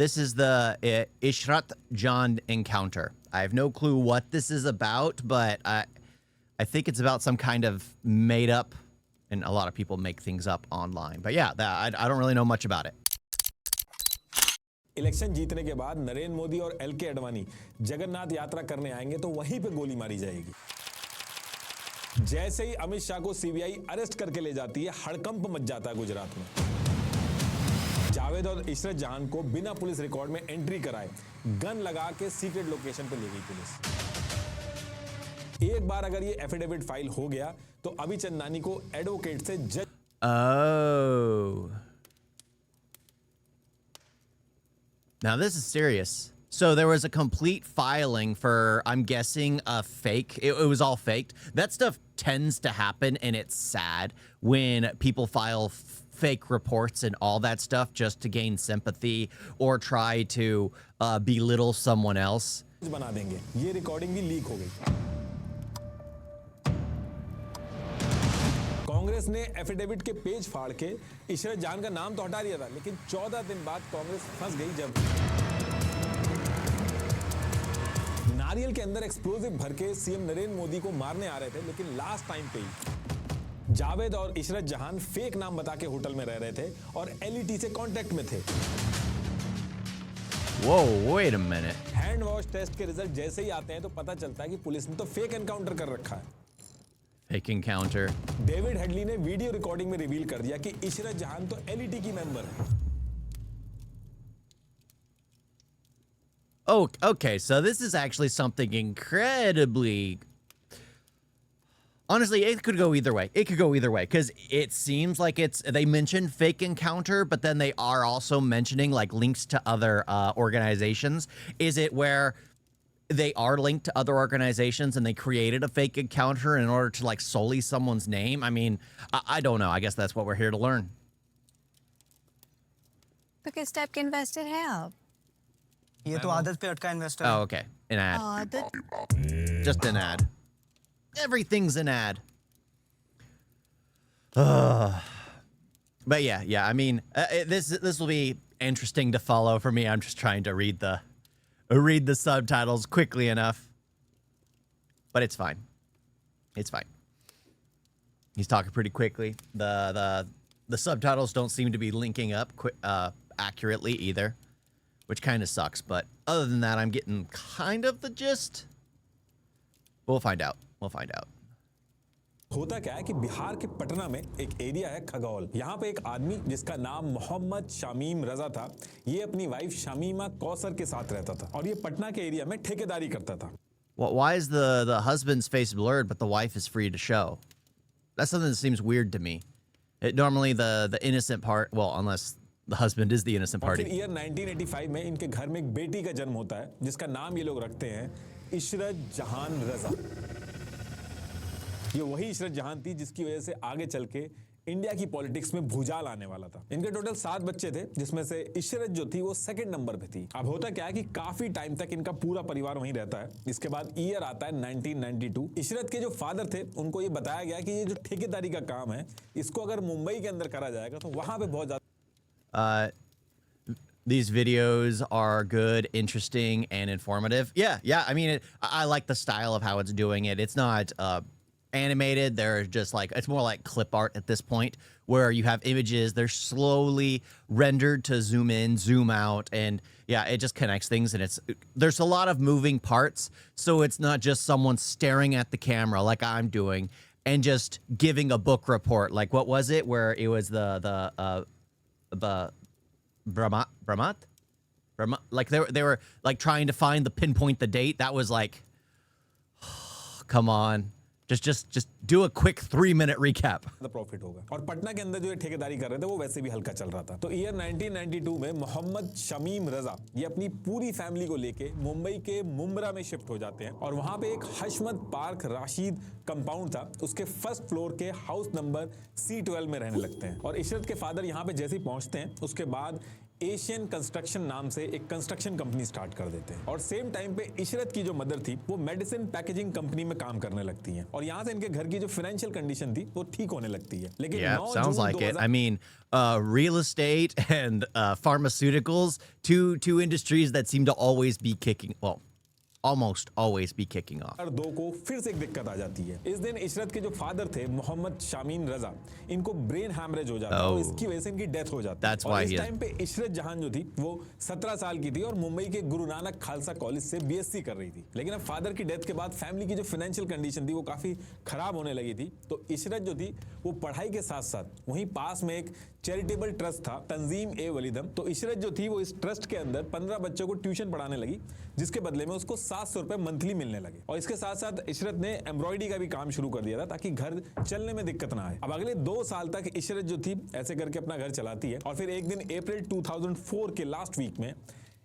This is the Ishrat Jahan encounter. I have no clue what this is about, but I think it's about some kind of made up, and a lot of people make things up online. But yeah, I don't really know much about it. Election जीतने के बाद नरेंद्र मोदी और LK Advani Jagannath यात्रा करने आएंगे तो वहीं पे गोली मारी जाएगी। जैसे ही अमित शाह को सीबीआई अरेस्ट करके ले जाती है, हड़कंप मच जाता है गुजरात में। जावेद और इशरत जहान को बिना पुलिस रिकॉर्ड में एंट्री कराए गन लगा के सीक्रेट लोकेशन पे ले गई पुलिस। एक बार अगर ये एफिडेविट फाइल हो गया तो अभी चंदानी को एडवोकेट से जज Now this is serious. So there was a complete filing for, I'm guessing, a fake. It was all faked. That stuff tends to happen, and it's sad when people file fake reports and all that stuff just to gain sympathy or try to belittle someone else. बना देंगे। ये recording भी leak हो गई। कांग्रेस ने affidavit के page फाड़ के इशरत जहान का नाम तो हटा दिया था, लेकिन 14 दिन बाद कांग्रेस फंस गई जब नारियल के अंदर एक्सप्लोजिव भर के सीएम नरेंद्र मोदी को मारने आ रहे थे, लेकिन लास्ट टाइम पे ही जावेद और इशरत जहान फेक नाम बता के होटल में रह रहे थे और एलईटी से कांटेक्ट में थे। Whoa, wait a minute. Hand wash test के रिजल्ट जैसे ही आते हैं तो पता चलता है कि पुलिस ने तो फेक एनकाउंटर कर रखा है। Fake encounter. डेविड हेडली ने वीडियो रिकॉर्डिंग में रिवील कर दिया कि इशरत जहान तो एलईटी की मेंबर है। Oh, okay. So this is actually something incredibly. Honestly, it could go either way. It could go either way because it seems like they mention fake encounter, but then they are also mentioning like links to other organizations. Is it where they are linked to other organizations and they created a fake encounter in order to like sully someone's name? I mean, I don't know. I guess that's what we're here to learn. तो किस type के investor हैं आप? ये तो आदत पे अटका investor. Oh, okay. An ad. आदत? Just an ad. Everything's an ad. But yeah. I mean, this will be interesting to follow for me. I'm just trying to read the subtitles quickly enough. But it's fine. It's fine. He's talking pretty quickly. The subtitles don't seem to be linking up accurately either, which kind of sucks. But other than that, I'm getting kind of the gist. We'll find out. होता क्या है कि बिहार के पटना में एक area है खगौल। यहाँ पे एक आदमी जिसका नाम मोहम्मद शामीम रजा था, ये अपनी वाइफ शमीमा कौसर के साथ रहता था और ये पटना के एरिया में ठेकेदारी करता था। Why is the husband's face blurred but the wife is free to show? That's something that seems weird to me. Normally the innocent part, well, unless the husband is the innocent party. फिर year 1985 में इनके घर में एक बेटी का जन्म होता है जिसका नाम ये लोग रखते हैं इशरत जहान रजा। ये वही इशरत जहान थी जिसकी वजह से आगे चल के इंडिया की पॉलिटिक्स में भूचाल आने वाला था। इनके टोटल 7 बच्चे थे, जिसमें से इशरत जो थी वो सेकंड नंबर पे थी। अब होता क्या है कि काफी टाइम तक इनका पूरा परिवार वहीं रहता है। इसके बाद ईयर आता है 1992। इशरत के जो फादर थे उनको ये बताया गया कि ये जो ठेकेदारी का काम है इसको अगर मुंबई के अंदर करा जाएगा तो वहां पे बहुत ज्यादा These videos are good, interesting, and informative. Yeah. I mean, I like the style of how it's doing it. It's not animated. They're just like, it's more like clip art at this point, where you have images. They're slowly rendered to zoom in, zoom out, and yeah, it just connects things. And there's a lot of moving parts, so it's not just someone staring at the camera like I'm doing and just giving a book report. Like, what was it? Where it was the Brahmat? Like they were like trying to pinpoint the date. That was like, come on. Just do a quick 3-minute recap. Profit होगा। और पटना के अंदर जो ये ठेकेदारी कर रहे थे वो वैसे भी हल्का चल रहा था। तो ईयर 1992 में मोहम्मद शमीम रजा ये अपनी पूरी फैमिली को लेके मुंबई के मुंब्रा में शिफ्ट हो जाते हैं और वहां पे एक हशमत पार्क राशिद कंपाउंड था, उसके फर्स्ट फ्लोर के हाउस नंबर C12 में रहने लगते हैं। और इशरत के फादर यहाँ पे जैसे ही पहुंचते हैं उसके बाद एशियन कंस्ट्रक्शन नाम से एक कंस्ट्रक्शन कंपनी स्टार्ट कर देते हैं और सेम टाइम पे इशरत की जो मदर थी वो मेडिसिन पैकेजिंग कंपनी में काम करने लगती हैं और यहाँ से इनके घर की जो फाइनेंशियल कंडीशन थी वो ठीक होने लगती है। लेकिन Yeah, 9 sounds June like it. 2000 I mean, real estate and pharmaceuticals, two industries that seem to always be kicking, well, almost always be kicking off. 2002 को फिर से एक दिक्कत आ जाती है। इस दिन इशरत के जो फादर थे मोहम्मद शामीन रजा, इनको ब्रेन हैमरेज हो जाता है और इसकी वजह से इनकी डेथ हो जाती है। That's और why इस he is- टाइम पे इशरत जहां जो थी वो 17 साल की थी और मुंबई के गुरु नानक खालसा कॉलेज से बीएससी कर रही थी। लेकिन अब फादर की डेथ के बाद फैमिली की जो फाइनेंशियल कंडीशन थी वो काफी खराब होने लगी थी। तो इशरत जो थी वो पढ़ाई के साथ साथ वहीं पास में एक चैरिटेबल ट्रस्ट था तंजीम ए वलीदम, तो इशरत जो थी वो इस ट्रस्ट के अंदर 15 बच्चों को ट्यूशन पढ़ाने लगी, जिसके बदले में उसको 700 रुपए मंथली मिलने लगे। और इसके साथ साथ इशरत ने एम्ब्रॉयडरी का भी काम शुरू कर दिया था ताकि घर चलने में दिक्कत ना आए। अब अगले 2 साल तक इशरत जो थी ऐसे करके अपना घर चलाती है और फिर एक दिन अप्रैल 2004 के लास्ट वीक में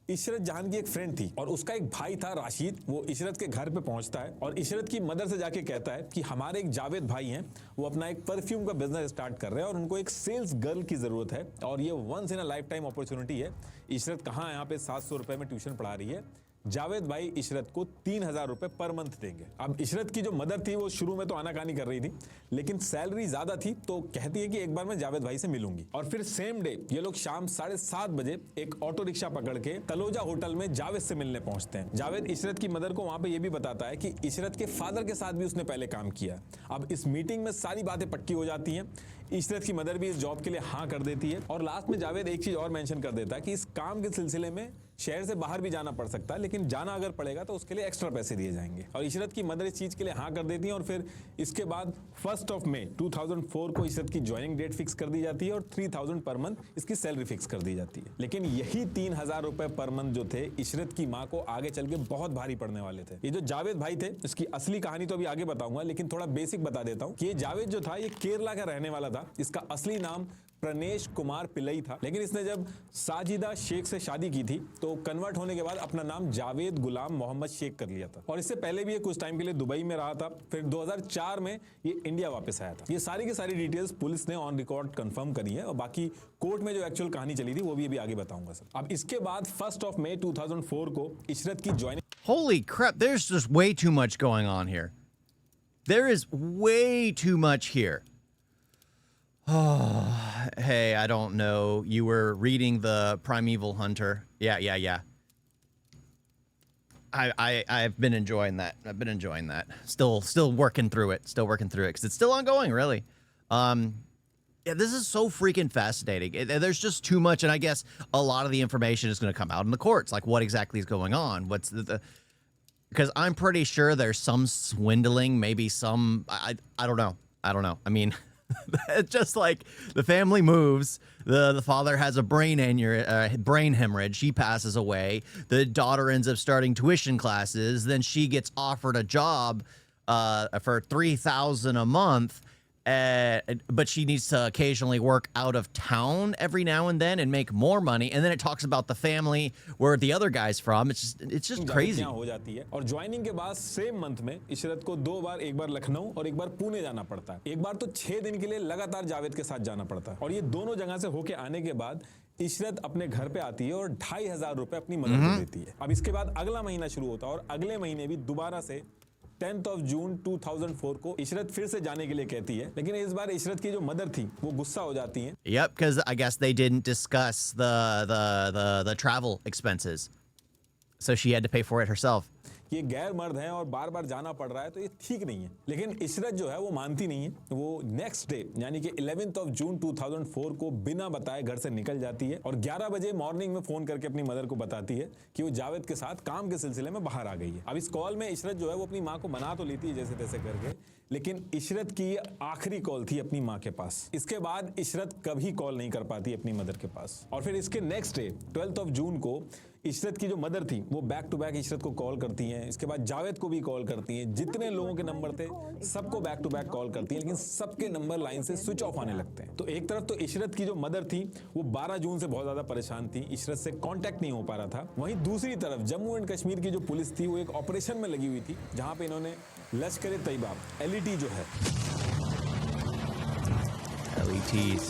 इशरत जहां की एक फ्रेंड थी और उसका एक भाई था राशिद, वो इशरत के घर पे पहुंचता है और इशरत की मदर से जाके कहता है कि हमारे एक जावेद भाई हैं, वो अपना एक परफ्यूम का बिजनेस स्टार्ट कर रहे हैं और उनको एक सेल्स गर्ल की जरूरत है और ये once in a life time opportunity है। इशरत कहाँ यहाँ पे 700 रुपए में ट्यूशन पढ़ा रही है। जावेद भाई इशरत को 3000 रुपए पर मंथ देंगे। अब इशरत की जो मदर थी वो शुरू में तो आनाकानी कर रही थी, लेकिन सैलरी ज्यादा थी तो कहती है कि एक बार मैं जावेद भाई से मिलूंगी। और फिर सेम डे ये लोग शाम 7:30 बजे एक ऑटो रिक्शा पकड़ के तलोजा होटल में जावेद से मिलने पहुंचते हैं। जावेद इशरत की मदर को वहां पे ये भी बताता है कि इशरत के फादर के साथ भी उसने पहले काम किया। अब इस मीटिंग में सारी बातें पक्की हो जाती हैं। इशरत की मदर भी इस जॉब के लिए हाँ कर देती है और लास्ट में जावेद एक चीज और मेंशन कर देता है कि इस काम के सिलसिले में शहर से बाहर भी जाना पड़ सकता है, लेकिन जाना अगर पड़ेगा तो उसके लिए एक्स्ट्रा पैसे दिए जाएंगे। और इशरत की मदर इस चीज के लिए हाँ कर देती है और फिर इसके बाद 1 मई 2004 को इशरत की ज्वाइनिंग डेट फिक्स कर दी जाती है और 3000 पर मंथ इसकी सैलरी फिक्स कर दी जाती है। लेकिन यही 3000 रुपए पर मंथ जो थे इशरत की माँ को आगे चल के बहुत भारी पड़ने वाले थे। ये जो जावेद भाई थे इसकी असली कहानी तो अभी आगे बताऊंगा, लेकिन थोड़ा बेसिक बता देता हूँ कि ये जावेद जो था ये केरला का रहने वाला था। इसका असली नाम प्रनेश कुमार पिल्लई था, लेकिन इसने जब साजिदा शेख से शादी की थी तो कन्वर्ट होने के बाद अपना नाम जावेद गुलाम मोहम्मद शेख कर लिया था। और इससे पहले भी ये कुछ टाइम के लिए दुबई में रहा था, फिर 2004 में ये इंडिया वापस आया था। ये सारी की सारी डिटेल्स पुलिस ने ऑन रिकॉर्ड कंफर्म करी है और बाकी कोर्ट में जो एक्चुअल कहानी चली थी वो भी अभी आगे बताऊंगा सर। अब इसके बाद 1 मई 2004 को इशरत की joining Holy crap, there's just way too much going on here. There is way too much here. Oh, hey, I don't know. You were reading the Primeval Hunter. Yeah. I've been enjoying that. Still working through it. Because it's still ongoing, really. Yeah, this is so freaking fascinating. There's just too much, and I guess a lot of the information is going to come out in the courts. Like, what exactly is going on? What's the because I'm pretty sure there's some swindling, maybe some, I don't know. I mean, it's just like the family moves, the father has a brain hemorrhage, he passes away, the daughter ends up starting tuition classes, then she gets offered a job for $3,000 a month, but she needs to occasionally work out of town every now and then and make more money. And then it talks about the family where the other guy's from. It's just crazy. हो जाती है। और joining के बाद same month में इशरत को 2 बार, एक बार लखनऊ और एक बार पुणे जाना पड़ता है। एक बार तो 6 दिन के लिए लगातार जावेद के साथ जाना पड़ता है। और ये दोनों जगह से होके आने के बाद इशरत अपने घर पे आती है और 2500 रुपए अपनी मदर को देती है। अब इसके बाद अगला महीना शुरू होता है और अगले महीने भी दोबारा से 10 जून 2004 को इशरत फिर से जाने के लिए कहती है, लेकिन इस बार इशरत की जो मदर थी वो गुस्सा हो जाती हैं। Yep, because I guess they didn't discuss the travel expenses, so she had to pay for it herself. ये गैर मर्द हैं और बार बार जाना पड़ रहा है तो ये ठीक नहीं है। लेकिन इशरत जो है वो मानती नहीं है। वो नेक्स्ट डे यानी कि 11 जून 2004 को बिना बताए घर से निकल जाती है और 11 बजे मॉर्निंग में फोन करके अपनी मदर को बताती है कि वो जावेद के साथ काम के सिलसिले में बाहर आ गई है। अब इस कॉल में इशरत जो है वो अपनी माँ को मना तो लेती है जैसे तैसे करके, लेकिन इशरत की आखिरी कॉल थी अपनी माँ के पास। इसके बाद इशरत कभी कॉल नहीं कर पाती अपनी मदर के पास। और फिर इसके नेक्स्ट डे 12 जून को इशरत की जो मदर थी वो बैक टू बैक इशरत को कॉल करती हैं। इसके बाद जावेद को भी कॉल करती हैं। जितने लोगों के नंबर थे सबको बैक टू बैक कॉल करती हैं, लेकिन सबके नंबर लाइन से स्विच ऑफ आने लगते हैं। तो एक तरफ तो इशरत की जो मदर थी वो 12 जून से बहुत ज्यादा परेशान थी, इशरत से कांटेक्ट नहीं हो पा रहा था। वहीं दूसरी तरफ जम्मू एंड कश्मीर की जो पुलिस थी वो एक ऑपरेशन में लगी हुई थी जहां पे इन्होंने लश्कर ए तैयबा LET जो है LETs.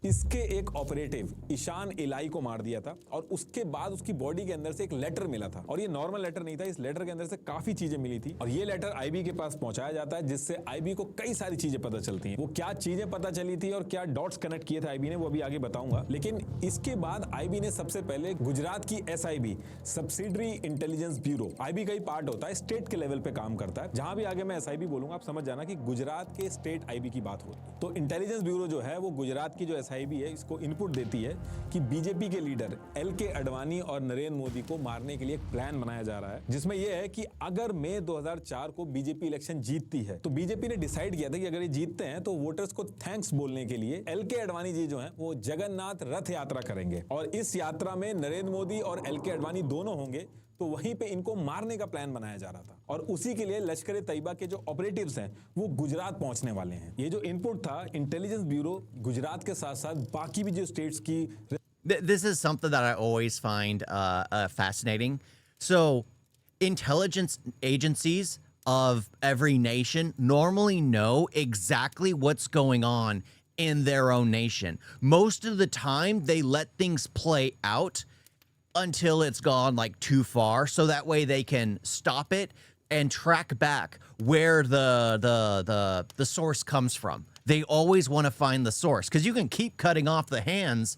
इसके एक ऑपरेटिव ईशान इलाई को मार दिया था और उसके बाद उसकी बॉडी के अंदर से एक लेटर मिला था और ये नॉर्मल लेटर नहीं था। इस लेटर के अंदर से काफी चीजें मिली थी और ये लेटर आईबी के पास पहुंचाया जाता है जिससे आईबी को कई सारी चीजें पता चलती हैं। वो क्या चीजें पता चली थी और क्या डॉट्स कनेक्ट किए थे आईबी ने, वो अभी आगे बताऊंगा। लेकिन इसके बाद आईबी ने सबसे पहले गुजरात की SIB, subsidiary intelligence bureau, IB का ही पार्ट होता है, स्टेट के लेवल पे काम करता है। जहां भी आगे मैं एसआईबी बोलूंगा आप समझ जाना कि गुजरात के स्टेट आईबी की बात होती है। तो इंटेलिजेंस ब्यूरो जो है वो गुजरात की जो एसआईबी है इसको इनपुट देती है कि बीजेपी के लीडर एलके अडवाणी और नरेंद्र मोदी को मारने के लिए एक प्लान बनाया जा रहा है, जिसमें यह है कि अगर मई 2004 को बीजेपी इलेक्शन जीतती है तो बीजेपी ने डिसाइड किया था कि अगर ये जीतते हैं तो वोटर्स को थैंक्स बोलने के लिए एलके अडवाणी जी जो हैं वो जगन्नाथ रथ यात्रा करेंगे और इस यात्रा में नरेंद्र मोदी और एलके अडवाणी दोनों होंगे। तो वहीं पे इनको मारने का प्लान बनाया जा रहा था और उसी के लिए लश्कर ए तैयबा के जो ऑपरेटिव्स हैं वो गुजरात पहुंचने वाले हैं। ये जो इनपुट था इंटेलिजेंस ब्यूरो गुजरात के साथ साथ बाकी भी जो स्टेट्स की This is something that I always find fascinating. So, intelligence agencies of every nation normally know exactly what's going on in their own nation. Most of the time, they let things play out until it's gone like too far, so that way they can stop it and track back where the source comes from. They always want to find the source because you can keep cutting off the heads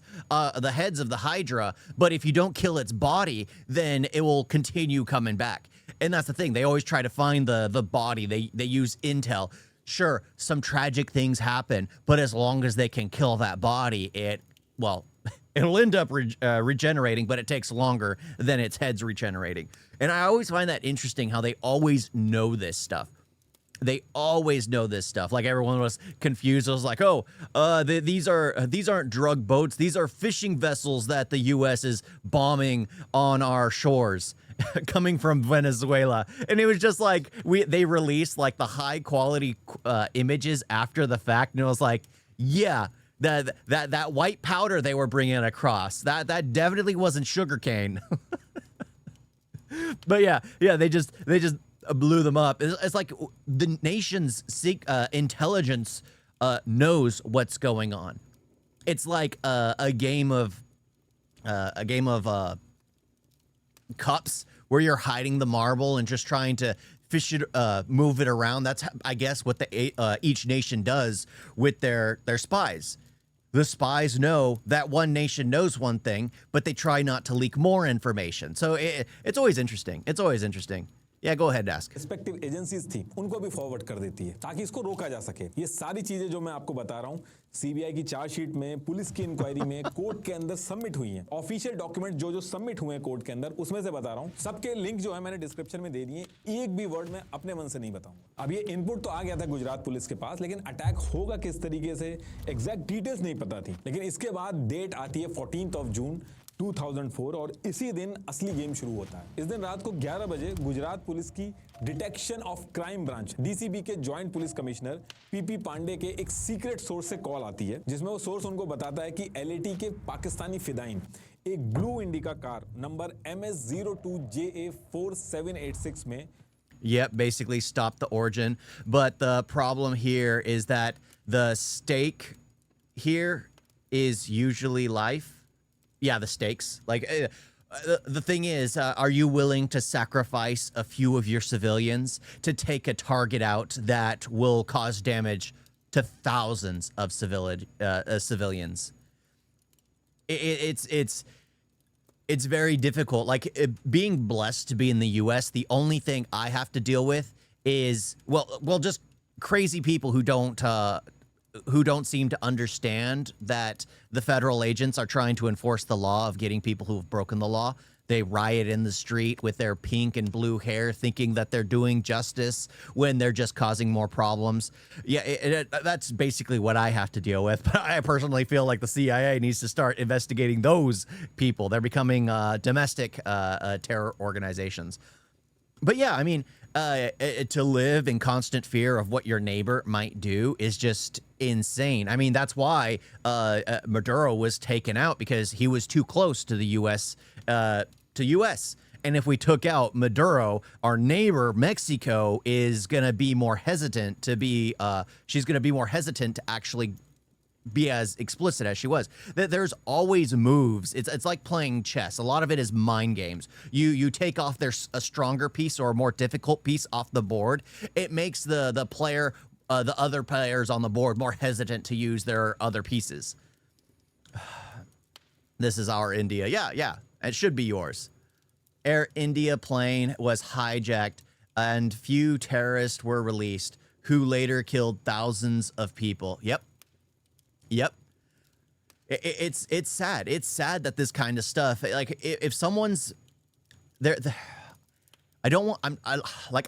of the Hydra, but if you don't kill its body, then it will continue coming back. And that's the thing. They always try to find the body. They use intel. Sure, some tragic things happen, but as long as they can kill that body, it'll end up regenerating, but it takes longer than its head's regenerating. And I always find that interesting how they always know this stuff. They always know this stuff. Like everyone was confused. It was like, these aren't drug boats. These are fishing vessels that the U.S. is bombing on our shores, coming from Venezuela. And it was just like they released like the high quality images after the fact, and it was like, yeah, that white powder they were bringing across that definitely wasn't sugarcane. But yeah, they just blew them up. It's like the nation's intelligence knows what's going on. It's like a game of cups where you're hiding the marble and just trying to fish it, move it around. That's, I guess, what each nation does with their spies. The spies know that one nation knows one thing, but they try not to leak more information. So it's always interesting. It's always interesting. Yeah, go ahead, ask. Respective agencies थी उनको भी forward कर देती है ताकि इसको रोका जा सके। ये सारी चीजें जो मैं आपको बता रहा हूँ सीबीआई की चार्जशीट में, पुलिस की इंक्वायरी में, कोर्ट के अंदर सबमिट हुई हैं। ऑफिशियल डॉक्यूमेंट जो सबमिट हुए हैं कोर्ट के अंदर उसमें से बता रहा हूँ। सबके लिंक जो है मैंने डिस्क्रिप्शन में दे दिए। एक भी वर्ड मैं अपने मन से नहीं बताऊंगा। अब ये इनपुट तो आ गया था गुजरात पुलिस के पास, लेकिन अटैक होगा किस तरीके से एग्जैक्ट डिटेल्स नहीं पता थी। लेकिन इसके बाद डेट आती है 14 जून 2004 और इसी दिन असली गेम शुरू होता है। इस दिन रात को 11 बजे गुजरात पुलिस की detection of crime branch DCB के joint police commissioner PP Pandey के एक सीक्रेट सोर्स से कॉल आती है, जिसमें वो सोर्स उनको बताता है कि एलएटी के पाकिस्तानी फिदाइन एक blue indica car number MS02JA4786 में Yep, basically stop the origin. But the problem here is that the stake here is usually life. Yeah, the stakes. Like, the thing is, are you willing to sacrifice a few of your civilians to take a target out that will cause damage to thousands of civilians? It's very difficult. Like, being blessed to be in the U.S., the only thing I have to deal with is, well, just crazy people who don't seem to understand that the federal agents are trying to enforce the law of getting people who have broken the law. They riot in the street with their pink and blue hair, thinking that they're doing justice when they're just causing more problems. Yeah, that's basically what I have to deal with. But I personally feel like the CIA needs to start investigating those people. They're becoming domestic terror organizations. But yeah, I mean, to live in constant fear of what your neighbor might do is just insane. I mean, that's why Maduro was taken out, because he was too close to the U.S. And if we took out Maduro, our neighbor Mexico is going to be more hesitant to be. She's going to be more hesitant to actually be as explicit as she was. There's always moves. It's like playing chess. A lot of it is mind games. You take off a stronger piece or a more difficult piece off the board. It makes the player, the other players on the board, more hesitant to use their other pieces. This is our India. Yeah. It should be yours. Air India plane was hijacked and few terrorists were released who later killed thousands of people. Yep. It's sad. It's sad that this kind of stuff, like if someone's there, I don't want,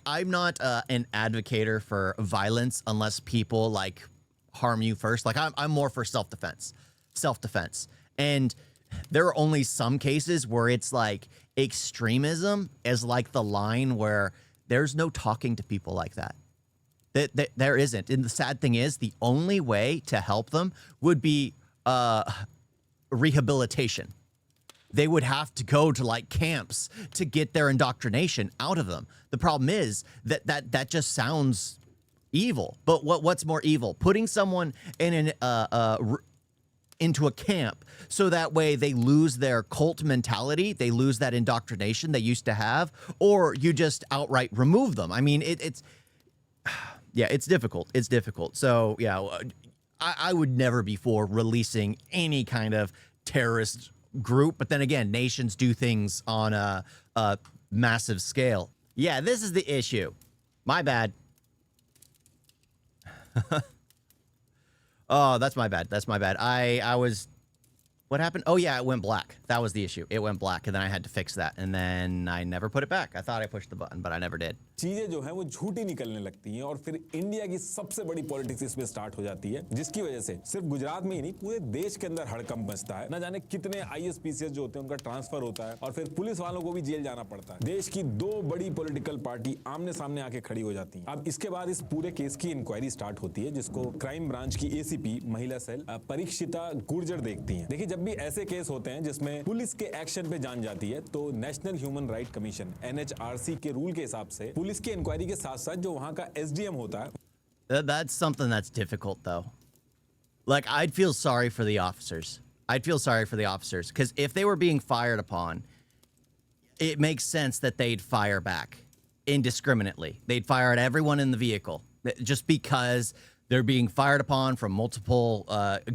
I'm not an advocator for violence unless people like harm you first. Like I'm more for self-defense. And there are only some cases where it's like extremism is like the line where there's no talking to people like that. There isn't. And the sad thing is the only way to help them would be rehabilitation. They would have to go to like camps to get their indoctrination out of them. The problem is that just sounds evil. But what's more evil? Putting someone in into a camp so that way they lose their cult mentality, they lose that indoctrination they used to have, or you just outright remove them. I mean, it's difficult. It's difficult. So yeah, I would never be for releasing any kind of terrorist group. But then again, nations do things on a massive scale. Yeah, this is the issue. My bad. Oh, that's my bad. I was... What happened? Oh, yeah, it went black. That was the issue. It went black, and then I had to fix that. And then I never put it back. I thought I pushed the button, but I never did. चीजें जो हैं वो झूठी निकलने लगती हैं और फिर इंडिया की सबसे बड़ी पॉलिटिक्स इसमें स्टार्ट हो जाती है, जिसकी वजह से सिर्फ गुजरात में ही नहीं पूरे देश के अंदर हड़कंप मचता है। ना जाने कितने आईएसपीसीएस जो होते हैं उनका ट्रांसफर होता है और फिर पुलिस वालों को भी जेल जाना पड़ता है। देश की दो बड़ी पॉलिटिकल पार्टी आमने सामने आके खड़ी हो जाती है। अब इसके बाद इस पूरे केस की इंक्वायरी स्टार्ट होती है, जिसको क्राइम ब्रांच की एसीपी महिला सेल परीक्षिता गुर्जर देखती है। देखिए, जब भी ऐसे केस होते हैं जिसमें पुलिस के एक्शन पे जान जाती है, तो national human right commission NHRC के रूल के हिसाब से पुलिस की इंक्वायरी के साथ साथ जो वहां का एसडीएम होता है, That's something that's difficult, though. Like, I'd feel sorry for the officers. Because if they were being fired upon, it makes sense that they'd fire back indiscriminately. They'd fire at everyone in the vehicle just because they're being fired upon from multiple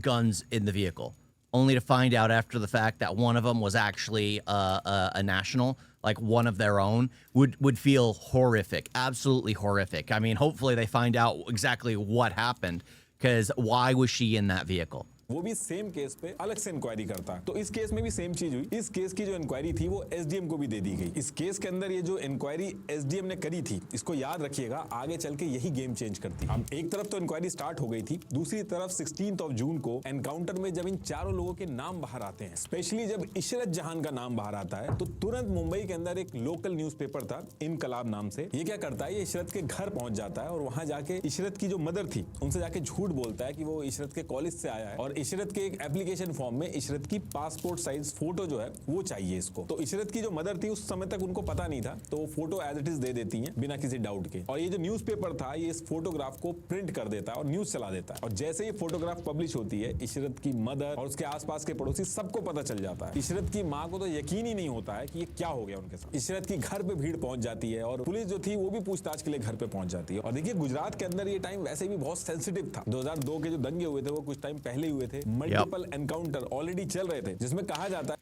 guns in the vehicle, only to find out after the fact that one of them was actually a national, like one of their own, would feel horrific, absolutely horrific. I mean, hopefully they find out exactly what happened, because why was she in that vehicle? वो भी same case पे अलग से inquiry करता है। तो इस case में भी सेम चीज हुई। इस केस की जो इंक्वायरी थी वो एसडीएम को भी दे दी गई। इस केस के अंदर ये जो इंक्वायरी एसडीएम ने करी थी, इसको याद रखिएगा, आगे चल के यही गेम चेंज करती। अब एक तरफ तो इंक्वायरी स्टार्ट हो गई थी, दूसरी तरफ 16 जून को एनकाउंटर में जब इन चारों लोगों के नाम बाहर आते हैं, स्पेशली जब इशरत जहान का नाम बाहर आता है, तो तुरंत मुंबई के अंदर एक लोकल न्यूज़पेपर था इनकलाब नाम से। ये क्या करता है, ये इशरत के घर पहुंच जाता है और वहां जाके इशरत की जो मदर थी उनसे जाके झूठ बोलता है कि वो इशरत के कॉलेज से आया है और इशरत के एक एप्लीकेशन फॉर्म में इशरत की पासपोर्ट साइज फोटो जो है वो चाहिए इसको। तो इशरत की जो मदर थी उस समय तक उनको पता नहीं था, तो वो फोटो एज इट इज दे देती हैं बिना किसी डाउट के। और ये जो न्यूज़पेपर था ये इस फोटोग्राफ को प्रिंट कर देता है और न्यूज चला देता है। और जैसे ये फोटोग्राफ पब्लिश होती है, इशरत की मदर और उसके आसपास के पड़ोसी सबको पता चल जाता है। इशरत की माँ को तो यकीन ही नहीं होता है कि ये क्या हो गया उनके साथ। इशरत की घर पे भीड़ पहुंच जाती है और पुलिस जो थी वो भी पूछताछ के लिए घर पे पहुंच जाती है। और देखिए, गुजरात के अंदर ये टाइम वैसे भी बहुत सेंसिटिव था। 2002 के जो दंगे हुए थे वो कुछ टाइम पहले हुए थे। मल्टीपल एनकाउंटर ऑलरेडी चल रहे थे, जिसमें कहा जाता है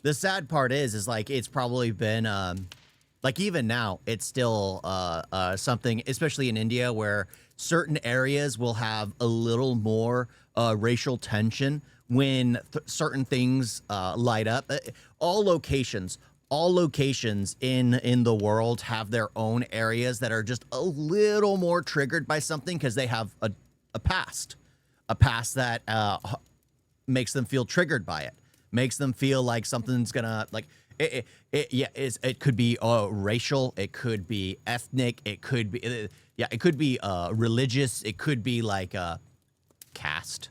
The sad part is like it's probably been like even now it's still something, especially in India, where certain areas will have a little more racial tension when certain things light up. All locations in the world have their own areas that are just a little more triggered by something because they have a past that makes them feel triggered by it, makes them feel like something's gonna like it could be racial, it could be ethnic, it could be it could be religious, it could be like caste,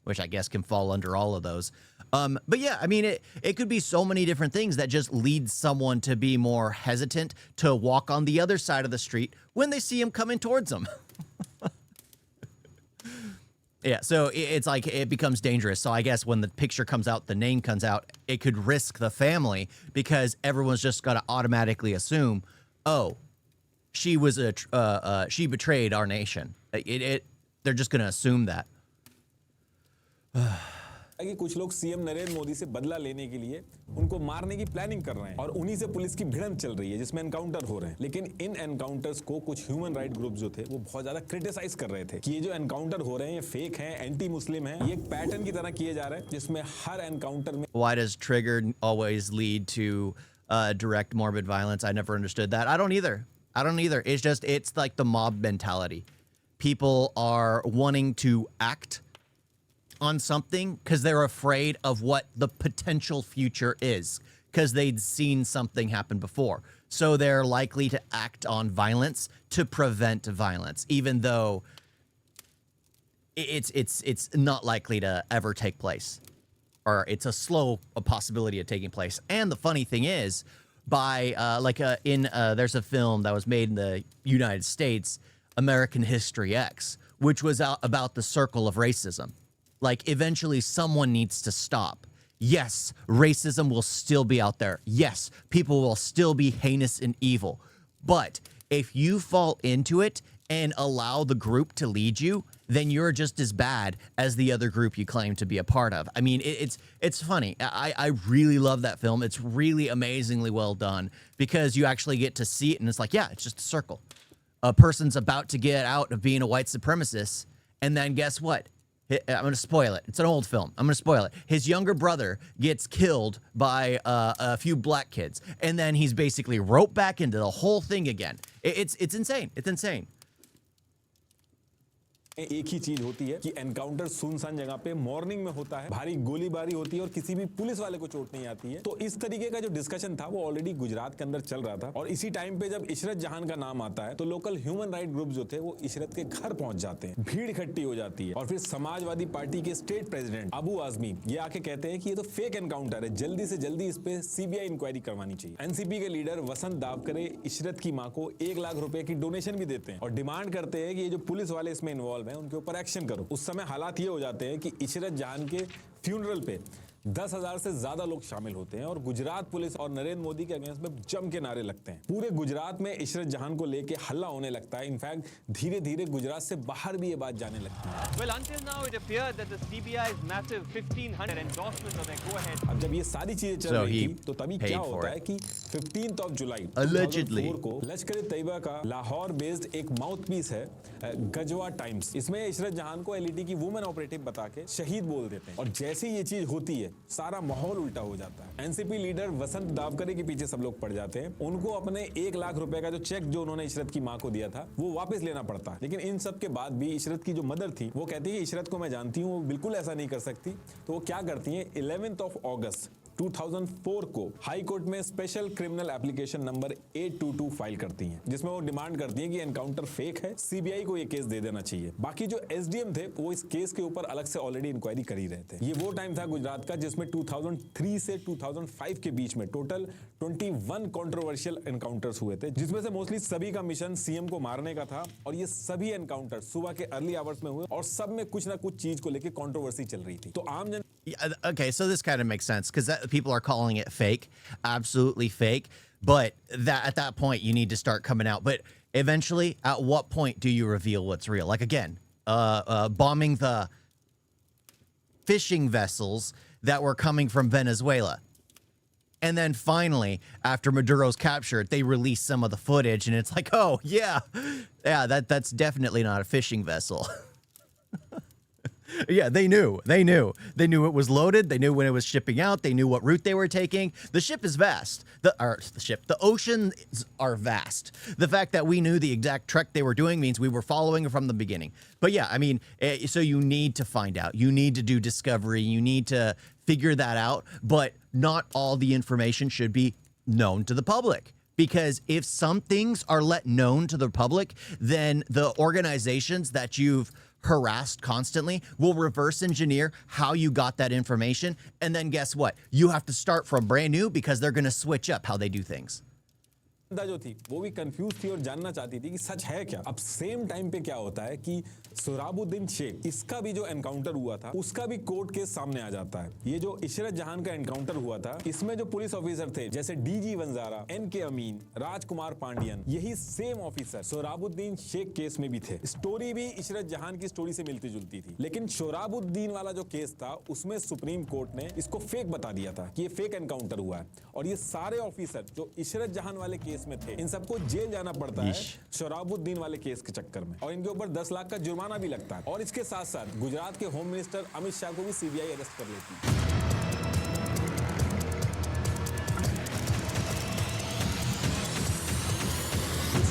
which I guess can fall under all of those. But yeah, I mean, it could be so many different things that just lead someone to be more hesitant to walk on the other side of the street when they see him coming towards them. Yeah, so it's like it becomes dangerous. So I guess when the picture comes out, the name comes out, it could risk the family because everyone's just got to automatically assume, oh, she was she betrayed our nation. They're just going to assume that. कि कुछ लोग CM Narendra Modi से बदला लेने के लिए उनको मारने की प्लानिंग कर रहे हैं और उन्हीं से पुलिस की भिड़ंत चल रही है जिसमें एनकाउंटर हो रहे हैं। लेकिन इन एनकाउंटर्स को कुछ ह्यूमन राइट ग्रुप जो थे वो बहुत ज्यादा क्रिटिसाइज कर रहे थे कि ये जो एनकाउंटर हो रहे हैं ये फेक हैं, एंटी मुस्लिम हैं, ये एक पैटर्न की तरह किए जा रहे हैं जिसमें हर एनकाउंटर में Why does trigger always lead to direct morbid violence? I never understood that. I don't either. It's like the mob mentality. People are wanting to act on something because they're afraid of what the potential future is because they'd seen something happen before. So they're likely to act on violence to prevent violence, even though it's not likely to ever take place, or it's a possibility of taking place. And the funny thing is, there's a film that was made in the United States, American History X, which was about the circle of racism. Like, eventually someone needs to stop. Yes, racism will still be out there. Yes, people will still be heinous and evil. But if you fall into it and allow the group to lead you, then you're just as bad as the other group you claim to be a part of. I mean, it's funny. I really love that film. It's really amazingly well done because you actually get to see it and it's like, yeah, it's just a circle. A person's about to get out of being a white supremacist, and then guess what? I'm going to spoil it. It's an old film. I'm going to spoil it. His younger brother gets killed by a few black kids, and then he's basically roped back into the whole thing again. It's insane. It's insane. एक ही चीज होती है कि encounter सुनसान जगह पे morning में होता है, भारी गोलीबारी होती है और किसी भी पुलिस वाले को चोट नहीं आती है। तो इस तरीके का जो डिस्कशन था वो ऑलरेडी गुजरात के अंदर चल रहा था और इसी टाइम पे जब इशरत जहान का नाम आता है तो लोकल ह्यूमन राइट ग्रुप जो थे वो इशरत के घर पहुंच जाते हैं, भीड़ इकट्ठी हो जाती है और फिर समाजवादी पार्टी के स्टेट प्रेसिडेंट अबू आजमी ये आके कहते हैं कि ये तो फेक एनकाउंटर है, जल्दी से जल्दी इस पे सीबीआई इंक्वायरी करवानी चाहिए। एनसीपी के लीडर वसंत दावकरे इशरत की मां को 1 लाख रुपए की डोनेशन भी देते हैं और डिमांड करते हैं कि ये जो पुलिस वाले इसमें इन्वॉल्व हैं उनके ऊपर एक्शन करो। उस समय हालात ये हो जाते हैं कि इशरत जहान के फ्यूनरल पे 10,000 से ज्यादा लोग शामिल होते हैं और गुजरात पुलिस और नरेंद्र मोदी के अगेंस्ट में जम के नारे लगते हैं। पूरे गुजरात में इशरत जहान को लेके हल्ला होने लगता है। इनफैक्ट धीरे धीरे गुजरात से बाहर भी ये बात जाने लगती है। Well, until now it appeared that the CBI's massive 1,500 endorsement of their go-ahead. अब जब ये सारी चीजें चल रही थी तो तभी क्या होता है कि 15th of July 2004 को लश्कर तैयबा का लाहौर बेस्ड एक माउथ पीस है गजवा टाइम्स, इसमें इशरत जहान को एलईडी की वुमेन ऑपरेटिव बता के शहीद बोल देते हैं और जैसे ही ये चीज होती है सारा माहौल उल्टा हो जाता है। एनसीपी लीडर वसंत दावकरे के पीछे सब लोग पड़ जाते हैं। उनको अपने 1 लाख रुपए का जो चेक जो उन्होंने इशरत की मां को दिया था वो वापस लेना पड़ता है। लेकिन इन सब के बाद भी इशरत की जो मदर थी वो कहती है इशरत को मैं जानती हूँ, वो बिल्कुल ऐसा नहीं कर सकती। तो वो क्या करती है, 11th of August 2004 को हाई कोर्ट में special criminal application number 822 file करती हैं जिसमें वो डिमांड करती हैं कि एनकाउंटर फेक है, सीबीआई को ये केस दे देना चाहिए। बाकी जो एसडीएम थे वो इस केस के ऊपर अलग से ऑलरेडी इंक्वायरी कर ही रहे थे। ये वो टाइम था गुजरात का जिसमें 2003 से 2005 के बीच में टोटल 21 कंट्रोवर्शियल एनकाउंटर्स हुए थे जिसमें से मोस्टली सभी का मिशन सीएम को मारने का था और ये सभी एनकाउंटर सुबह के अर्ली आवर्स में हुए और सब में कुछ ना कुछ चीज को लेकर कंट्रोवर्सी चल रही थी। तो आम जन Okay, so this kind of makes sense because people are calling it fake, absolutely fake. But that at that point, you need to start coming out. But eventually, at what point do you reveal what's real? Like again, bombing the fishing vessels that were coming from Venezuela. And then finally, after Maduro's captured, they release some of the footage, and it's like, oh yeah, that's definitely not a fishing vessel. Yeah, they knew it was loaded. They knew when it was shipping out. They knew what route they were taking. The ship is vast. The oceans are vast. The fact that we knew the exact trek they were doing means we were following from the beginning. But yeah, I mean, so you need to find out. You need to do discovery. You need to figure that out. But not all the information should be known to the public. Because if some things are let known to the public, then the organizations that you've harassed constantly will reverse engineer how you got that information. And then guess what? You have to start from brand new because they're going to switch up how they do things. बंदा जो थी वो भी confuse थी और जानना चाहती थी कि सच है क्या। अब सेम टाइम पे क्या होता है कि सोहराबुद्दीन शेख, इसका भी जो एनकाउंटर हुआ था उसका भी कोर्ट केस सामने आ जाता है। ये जो इशरत जहान का एनकाउंटर हुआ था इसमें जो पुलिस ऑफिसर थे जैसे डीजी वंजारा, एनके अमीन, राजकुमार पांडियन, यही same officer Sohrabuddin Sheikh case में भी थे। स्टोरी भी इशरत जहान की स्टोरी से मिलती जुलती थी, लेकिन सोहराबुद्दीन वाला जो केस था उसमें सुप्रीम कोर्ट ने इसको फेक बता दिया था कि ये फेक एनकाउंटर हुआ है और ये सारे ऑफिसर जो इशरत जहान वाले केस में थे इन सबको जेल जाना पड़ता है सोहराबुद्दीन वाले केस के चक्कर में, और इनके ऊपर 10 लाख का जुर्माना भी लगता है। और इसके साथ साथ गुजरात के होम मिनिस्टर अमित शाह को भी सीबीआई अरेस्ट कर लेती है।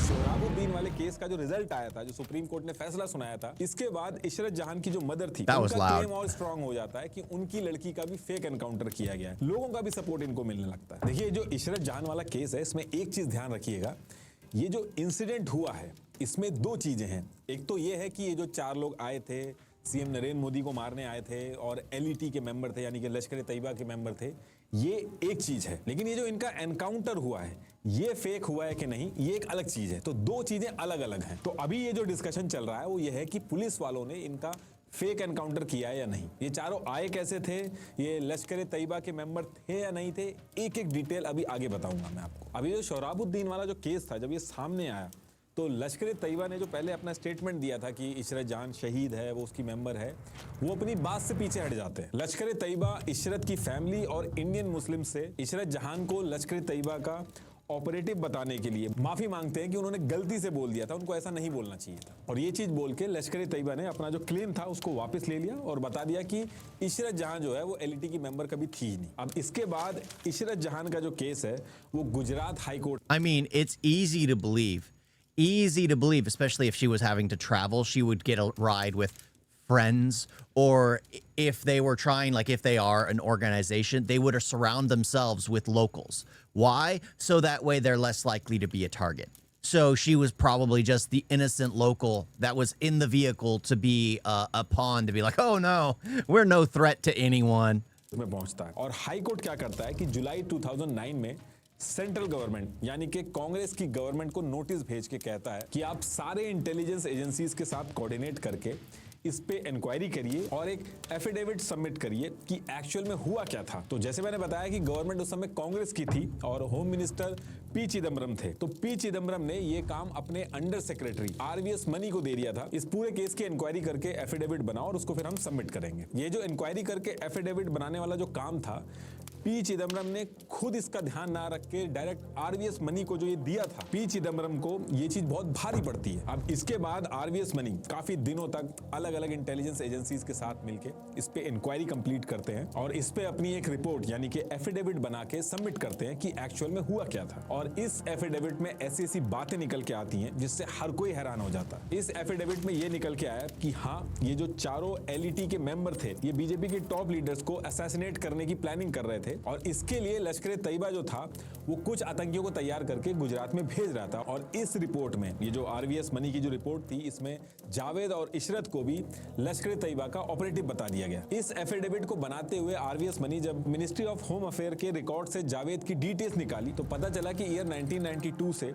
सोहराबुद्दीन वाले केस का जो रिजल्ट आया था, जो सुप्रीम कोर्ट ने फैसला सुनाया था, इसके बाद इशरत जहान की जो मदर थी That was उनका loud. क्लेम और स्ट्रांग हो जाता है कि उनकी लड़की का भी फेक एनकाउंटर किया गया है। लोगों का भी सपोर्ट इनको मिलने लगता है। देखिए जो इशरत जहान वाला केस है इसमें एक चीज ध्यान रखिएगा, ये जो इंसिडेंट हुआ है इसमें दो चीजें हैं। एक तो ये है कि ये जो 4 लोग आए थे सीएम नरेंद्र मोदी को मारने आए थे और एलईटी के मेंबर थे यानी कि लश्कर तैयबा के मेंबर थे, ये एक चीज है। लेकिन ये जो इनका एनकाउंटर हुआ है ये फेक हुआ है कि नहीं ये एक अलग चीज है। तो दो चीजें अलग अलग हैं। तो अभी ये जो डिस्कशन चल रहा है वो ये है कि पुलिस वालों ने इनका फेक एनकाउंटर किया है या नहीं, ये चारों आए कैसे थे, ये लश्कर तैयबा के मेंबर थे या नहीं थे, एक एक डिटेल अभी आगे बताऊंगा मैं आपको। अभी जो सोहराबुद्दीन वाला जो केस था जब ये सामने आया तो लश्कर तैयबा ने जो पहले अपना स्टेटमेंट दिया था कि इशरत जहान शहीद है, वो उसकी मेंबर है, वो अपनी बात से पीछे हट जाते हैं। लश्कर तैयबा, इशरत की फैमिली और इंडियन मुस्लिम से इशरत जहान को लश्कर तैयबा का ऑपरेटिव बताने के लिए माफी मांगते हैं कि उन्होंने गलती से बोल दिया था, उनको ऐसा नहीं बोलना चाहिए था। और ये चीज बोल के लश्कर तैयबा ने अपना जो क्लेम था उसको वापस ले लिया और बता दिया कि इशरत जहां जो है वो एलईटी की मेंबर कभी थी ही नहीं। अब इसके बाद इशरत जहान का जो केस है वो Gujarat high court I mean, it's easy to believe. Easy to believe, especially if she was having to travel, she would get a ride with friends, or if they were trying, like if they are an organization, they would surround themselves with locals. Why? So that way they're less likely to be a target. So she was probably just the innocent local that was in the vehicle to be a pawn, to be like, oh no, we're no threat to anyone. में पहुंचता है। और high court क्या करता है कि जुलाई 2009 में central government यानी कि कांग्रेस की गवर्नमेंट को नोटिस भेज के कहता है कि आप सारे इंटेलिजेंस एजेंसीज के साथ कोऑर्डिनेट करके इस पे इंक्वायरी करिए और एक एफिडेविट सबमिट करिए कि एक्चुअल में हुआ क्या था। तो जैसे मैंने बताया कि गवर्नमेंट उस समय कांग्रेस की थी और होम मिनिस्टर पी चिदम्बरम थे। तो पी चिदम्बरम ने ये काम अपने अंडर सेक्रेटरी आरवीएस मनी को दे दिया था, इस पूरे केस की इंक्वायरी करके एफिडेविट बनाओ और उसको फिर हम सबमिट करेंगे। ये जो इंक्वायरी करके एफिडेविट बनाने वाला जो काम था, पी चिदम्बरम ने खुद इसका ध्यान ना रख के डायरेक्ट आरवीएस मनी को जो ये दिया था, पी चिदम्बरम को ये चीज बहुत भारी पड़ती है। अब इसके बाद आरवीएस मनी काफी दिनों तक अलग अलग इंटेलिजेंस एजेंसीज के साथ मिलके इस पे इंक्वायरी कंप्लीट करते हैं और इस पे अपनी एक रिपोर्ट यानी कि एफिडेविट बना के सबमिट करते हैं कि एक्चुअल में हुआ क्या था। और इस एफिडेविट में ऐसी ऐसी बातें निकल के आती हैं जिससे हर कोई हैरान हो जाता है। इस एफिडेविट में ये निकल के आया कि हाँ, ये जो चारों एलईटी के मेंबर थे ये बीजेपी के टॉप लीडर्स को असैसिनेट करने की प्लानिंग कर रहे थे और इसके लिए लश्कर तैयबा जो था वो कुछ आतंकियों को तैयार करके गुजरात में भेज रहा था। और इस रिपोर्ट में ये जो आरवीएस मनी की जो रिपोर्ट थी इसमें जावेद और इशरत को भी लश्कर तैयबा का ऑपरेटिव बता दिया गया। इस एफिडेविट को बनाते हुए आरवीएस मनी जब मिनिस्ट्री ऑफ होम अफेयर के रिकॉर्ड से जावेद की डिटेल्स निकाली तो पता चला कि ईयर 1992 से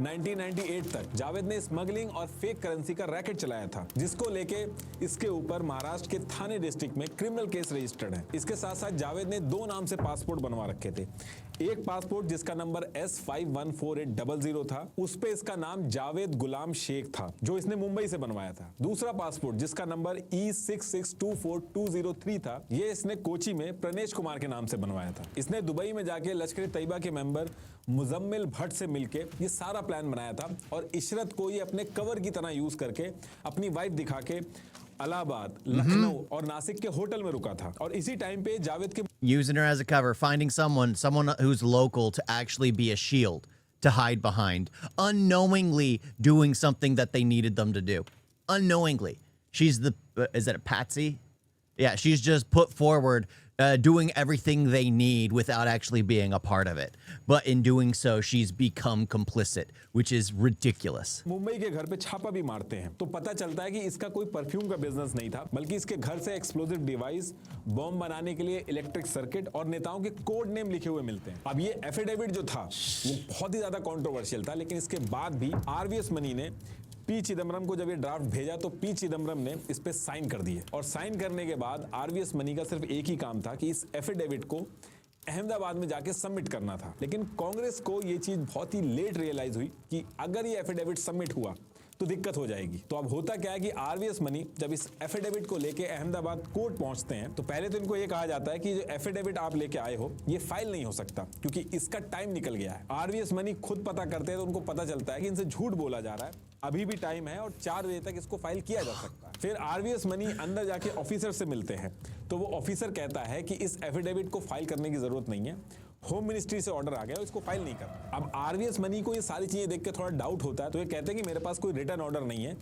1998 तक जावेद ने स्मगलिंग और फेक करेंसी का रैकेट चलाया था, जिसको लेके इसके ऊपर महाराष्ट्र के थाने डिस्ट्रिक्ट में क्रिमिनल केस रजिस्टर्ड है। इसके साथ साथ जावेद ने 2 नाम से पासपोर्ट बनवा रखे थे। एक पासपोर्ट जिसका नंबर S514800 था, उस पे इसका नाम जावेद गुलाम शेख था जो इसने मुंबई से बनवाया था। दूसरा पासपोर्ट जिसका नंबर E662420 था, ये इसने कोची में प्रणेश कुमार के नाम से बनवाया था। इसने दुबई में जाके लश्कर तैयबा के मेंबर मुजम्मिल भट्ट से मिलके ये सारा प्लान बनाया था और इशरत को ये अपने कवर की तरह यूज करके अपनी वाइफ दिखा के इलाहाबाद, लखनऊ और नासिक के होटल में रुका था। और इसी टाइम पे जावेद के Using her as a cover, finding someone who's local to actually be a shield to hide behind, unknowingly doing something that they needed them to do. Unknowingly. She's is it a patsy? Yeah, she's just put forward doing everything they need without actually being a part of it. But in doing so, she's become complicit, which is ridiculous. Mumbai के घर पे छापा भी मारते हैं तो पता चलता है कि इसका कोई परफ्यूम का बिजनेस नहीं था, बल्कि इसके घर से एक्सप्लोजिव डिवाइस, बॉम्ब बनाने के लिए इलेक्ट्रिक सर्किट और नेताओं के कोड नेम लिखे हुए मिलते हैं। अब ये एफिडेविट जो था वो बहुत ही ज्यादा कंट्रोवर्शियल था, लेकिन इसके बाद भी आरवीएस मनी ने पी चिदम्बरम को जब ये ड्राफ्ट भेजा तो पी चिदम्बरम ने इस पे साइन कर दिए, और साइन करने के बाद आरवीएस मनी का सिर्फ एक ही काम था कि इस एफिडेविट को अहमदाबाद में जाके सबमिट करना था। लेकिन कांग्रेस को ये चीज बहुत ही लेट रियलाइज हुई कि अगर ये एफिडेविट सबमिट हुआ तो दिक्कत हो जाएगी। तो अब होता क्या है कि आरवीएस मनी जब इस एफिडेविट को लेके अहमदाबाद कोर्ट पहुंचते हैं तो पहले तो इनको ये कहा जाता है कि जो एफिडेविट आप लेके आए हो ये फाइल नहीं हो सकता क्योंकि इसका टाइम निकल गया है। आरवीएस मनी खुद पता करते हैं तो उनको पता चलता है कि इनसे झूठ बोला जा रहा है, अभी भी टाइम है और 4 बजे तक इसको फाइल किया जा सकता है। फिर आरवीएस मनी अंदर जाके ऑफिसर से मिलते हैं तो वो ऑफिसर कहता है कि इस एफिडेविट को फाइल करने की जरूरत नहीं है, होम मिनिस्ट्री से ऑर्डर आ गया, इसको फाइल नहीं करना। अब आरवीएस मनी को ये सारी चीजें देख के थोड़ा डाउट होता है तो ये कहते हैं कि मेरे पास कोई रिटर्न ऑर्डर नहीं है,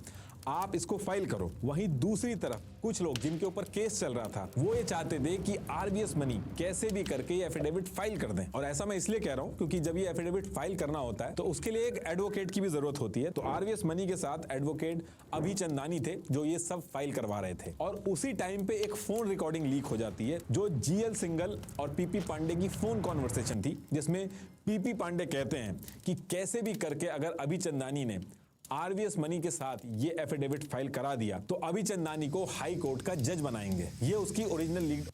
आप इसको फाइल करो। वहीं दूसरी तरफ कुछ लोग जिनके ऊपर केस चल रहा था वो ये चाहते थे कि आरवीएस मनी कैसे भी करके ये एफिडेविट फाइल कर दें, और ऐसा मैं इसलिए कह रहा हूं क्योंकि जब ये एफिडेविट फाइल करना होता है तो उसके लिए एक एडवोकेट की भी जरूरत होती है। तो आरवीएस मनी के साथ एडवोकेट अभिचंदानी थे जो ये सब फाइल करवा रहे थे, और उसी टाइम पे एक फोन रिकॉर्डिंग लीक हो जाती है जो जीएल सिंगल और पीपी पांडे की फोन कॉन्वर्सेशन थी, जिसमें पीपी पांडे कहते हैं कि कैसे भी करके अगर अभिचंदानी ने आरवीएस मनी के साथ ये एफिडेविट फाइल करा दिया तो अभिचंदानी को हाई कोर्ट का जज बनाएंगे। ये उसकी original leak.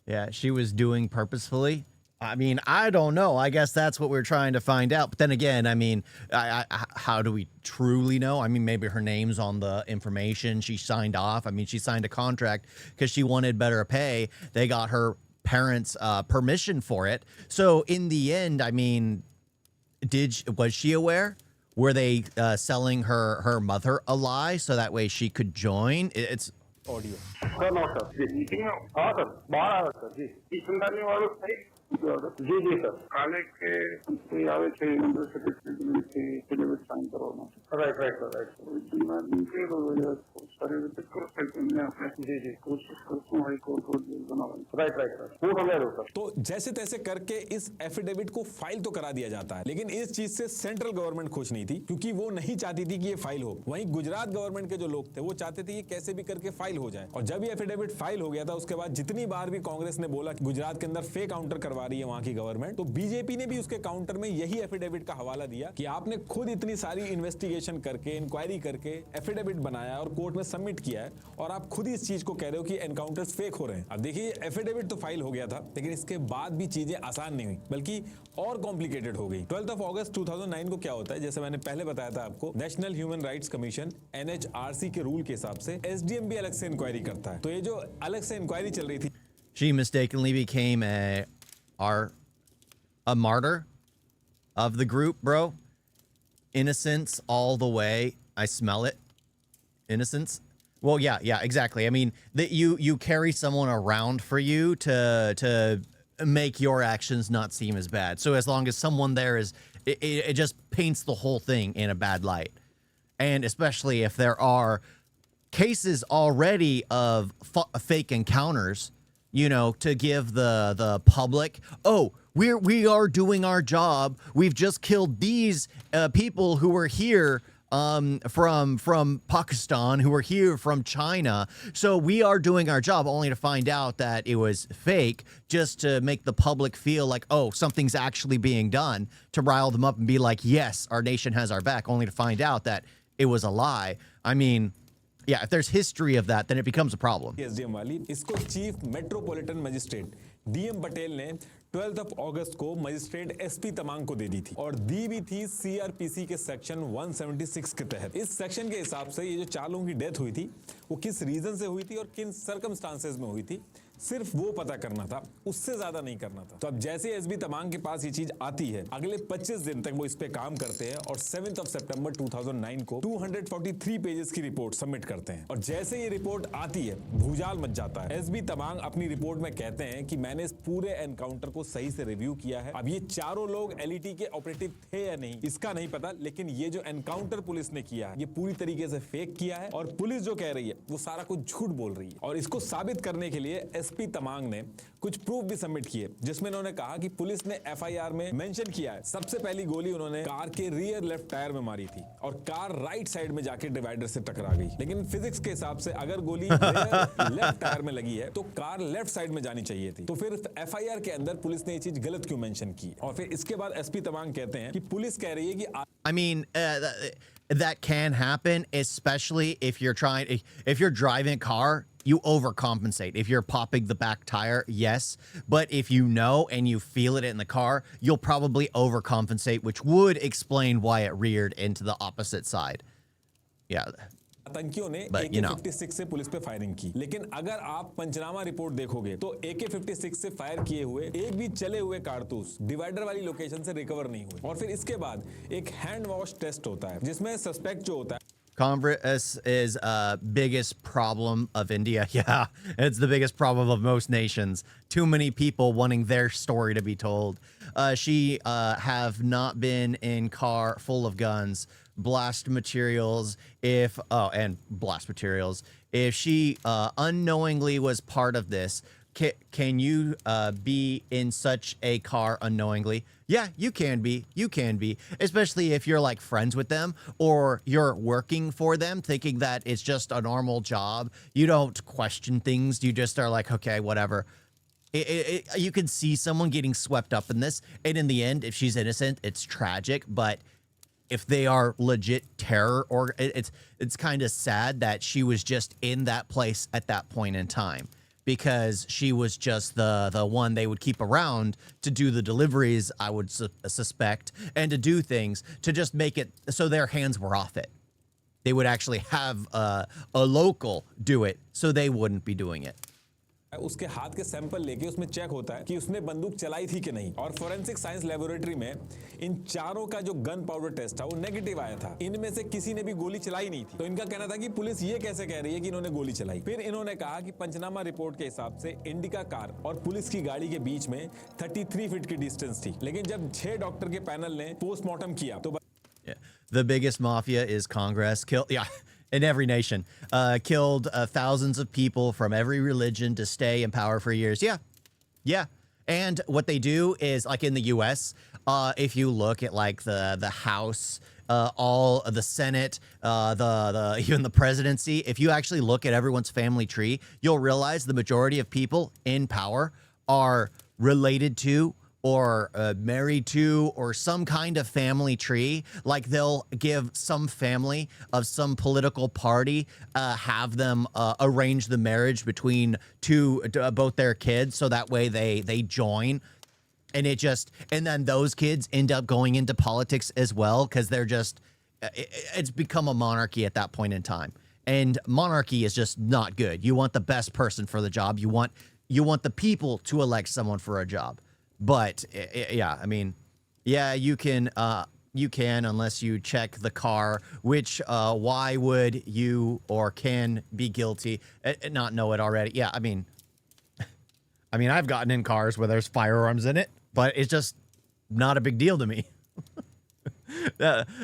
Yeah, she was doing purposefully. I mean, I don't know. I guess that's what we're trying to find out. But then again, I mean, how do we truly know? I mean, maybe her name's on the information. She signed off. I mean, she signed a contract because she wanted better pay. They got her parents' permission for it. So in the end, I mean, was she aware? Were they selling her mother a lie so that way she could join? It's audio. Sir नमस्कार जी meeting में हाँ sir बाहर आ रहा sir जी ईश्वरदानी वालों सही जी जी sir काले के कोई आवे थे नंबर से एफिडेविट साइन करवाना। Right right sir right meeting तो सारे करो मैं अपने जी जी कोशिश करता हूँ हाई कोर्ट बना। राइट राइट सर वो हो सर। तो जैसे तैसे करके इस एफिडेविट को फाइल तो करा दिया जाता है, लेकिन इस चीज से सेंट्रल गवर्नमेंट खुश नहीं थी क्योंकि वो नहीं चाहती थी कि ये फाइल हो। वहीं गुजरात गवर्नमेंट के जो लोग थे वो चाहते थे कि कैसे भी करके फाइल हो जाए, और जब ये एफिडेविट फाइल हो गया था उसके बाद जितनी बार भी कांग्रेस ने बोला कि गुजरात के अंदर फेक काउंटर करवा रही है वहां की गवर्नमेंट, तो बीजेपी ने भी उसके काउंटर में यही एफिडेविट का हवाला दिया कि आपने खुद इतनी सारी इन्वेस्टिगेशन करके इंक्वायरी करके एफिडेविट बनाया और कोर्ट में सबमिट किया है, और आप खुद ही इस चीज को कह रहे हो कि एनकाउंटर्स फेक हो रहे हैं। अब देखिए एफिडेविट तो फाइल हो गया था, लेकिन इसके बाद भी चीजें आसान नहीं हुई बल्कि और कॉम्प्लिकेटेड हो गई। 12 अगस्त 2009 को क्या होता है, जैसे मैंने पहले बताया था आपको, national human rights commission NHRC के रूल के हिसाब से एसडीएम भी अलग से इंक्वायरी करता है। तो ये जो अलग से इंक्वायरी चल रही थी, she mistakenly became a martyr of the group, bro. Innocence all the way. I smell it. Innocence. Well, yeah, exactly. I mean, that you carry someone around for you to make your actions not seem as bad. So as long as someone there is, it just paints the whole thing in a bad light. And especially if there are cases already of fake encounters, you know, to give the public, oh, we are doing our job. We've just killed these people who were here from Pakistan, who were here from China. So we are doing our job, only to find out that it was fake, just to make the public feel like, oh, something's actually being done, to rile them up and be like, yes, our nation has our back, only to find out that it was a lie. I mean, yeah, if there's history of that, then it becomes a problem. SDM वाली इसको chief metropolitan magistrate DM Patel ने 12 अगस्त को magistrate SP Tamang को दे दी थी, और दी भी थी CrPC के सेक्शन 176 के तहत। इस सेक्शन के हिसाब से ये जो 4 लोगों की डेथ हुई थी वो किस रीजन से हुई थी और किन सर्कमस्टांसेस में हुई थी, सिर्फ वो पता करना था, उससे ज्यादा नहीं करना था। तो अब जैसे एसबी तमांग के पास ये चीज आती है, अगले 25 दिन तक वो इस पे काम करते हैं और 7 सितंबर 2009 को 243 पेजेस की रिपोर्ट सबमिट करते हैं। और जैसे ये रिपोर्ट आती है भूजाल मच जाता है। एसबी तमांग अपनी रिपोर्ट में कहते हैं कि मैंने इस पूरे एनकाउंटर को सही से रिव्यू किया है। अब ये चारों लोग एलईटी के ऑपरेटिव थे या नहीं इसका नहीं पता, लेकिन ये जो एनकाउंटर पुलिस ने किया है ये पूरी तरीके से फेक किया है, और पुलिस जो कह रही है वो सारा कुछ झूठ बोल रही है। और इसको साबित करने के लिए एसपी तमांग ने कुछ प्रूफ भी सबमिट किए, जिसमें उन्होंने कहा कि पुलिस ने एफआईआर में मेंशन किया है सबसे पहली गोली उन्होंने कार के रियर लेफ्ट टायर में मारी थी और कार राइट साइड में जाके डिवाइडर से टकरा गई। लेकिन फिजिक्स के हिसाब से अगर गोली लेफ्ट टायर में लगी है तो कार लेफ्ट साइड में जानी चाहिए थी। तो फिर एफआईआर के अंदर पुलिस ने ये चीज गलत क्यों मेंशन की? और फिर इसके बाद एसपी तमांग कहते हैं कि पुलिस कह रही है कि I mean, that can happen, especially if you're driving a car, you overcompensate. If you're popping the back tire, yes. But if you know and you feel it in the car, you'll probably overcompensate, which would explain why it reared into the opposite side. Yeah. आतंकियों ने AK-56 से police पे firing की। लेकिन अगर आप पंचनामा report देखोगे तो AK-56 से फायर किए हुए एक भी चले हुए कारतूस डिवाइडर वाली लोकेशन से रिकवर नहीं हुए। और फिर इसके बाद एक हैंड वॉश टेस्ट होता है जिसमें सस्पेक्ट जो होता है Congress is biggest problem of India. Yeah, it's the biggest problem of most nations. Too many people wanting their story to be told. She have not been in car full of guns, blast materials. And blast materials. If she unknowingly was part of this, can you be in such a car unknowingly? Yeah, you can be. You can be. Especially if you're like friends with them or you're working for them thinking that it's just a normal job. You don't question things. You just are like, okay, whatever. You can see someone getting swept up in this. And in the end, if she's innocent, it's tragic. But if they are legit terror, or it's kind of sad that she was just in that place at that point in time. Because she was just the one they would keep around to do the deliveries, I would suspect, and to do things to just make it so their hands were off it. They would actually have a local do it so they wouldn't be doing it. उसके हाथ के sample लेके उसमें check होता है कि उसने बंदूक चलाई थी कि नहीं। और फोरेंसिक साइंस लेबोरेटरी में इन चारों का जो गन पाउडर टेस्ट था वो नेगेटिव आया था। इनमें से किसी ने भी गोली चलाई नहीं थी। तो इनका कहना था कि पुलिस ये कैसे कह रही है कि इन्होंने गोली चलाई। फिर इन्होंने कहा कि पंचनामा रिपोर्ट के हिसाब से इंडिका कार और पुलिस की गाड़ी के बीच में 33 फीट की डिस्टेंस थी। लेकिन जब 6 डॉक्टर के पैनल ने पोस्टमार्टम किया तो The biggest mafia is Congress. In every nation, killed thousands of people from every religion to stay in power for years. Yeah. And what they do is, like in the U.S., if you look at like the House, all of the Senate, even the presidency, if you actually look at everyone's family tree, you'll realize the majority of people in power are related to or married to or some kind of family tree. Like they'll give some family of some political party, have them arrange the marriage between both their kids, so that way they join. And then those kids end up going into politics as well, because they're just, it's become a monarchy at that point in time. And monarchy is just not good. You want the best person for the job. You want the people to elect someone for a job. But yeah, I mean, yeah, you can unless you check the car, which why would you or can be guilty and not know it already? Yeah, I mean, I've gotten in cars where there's firearms in it, but it's just not a big deal to me.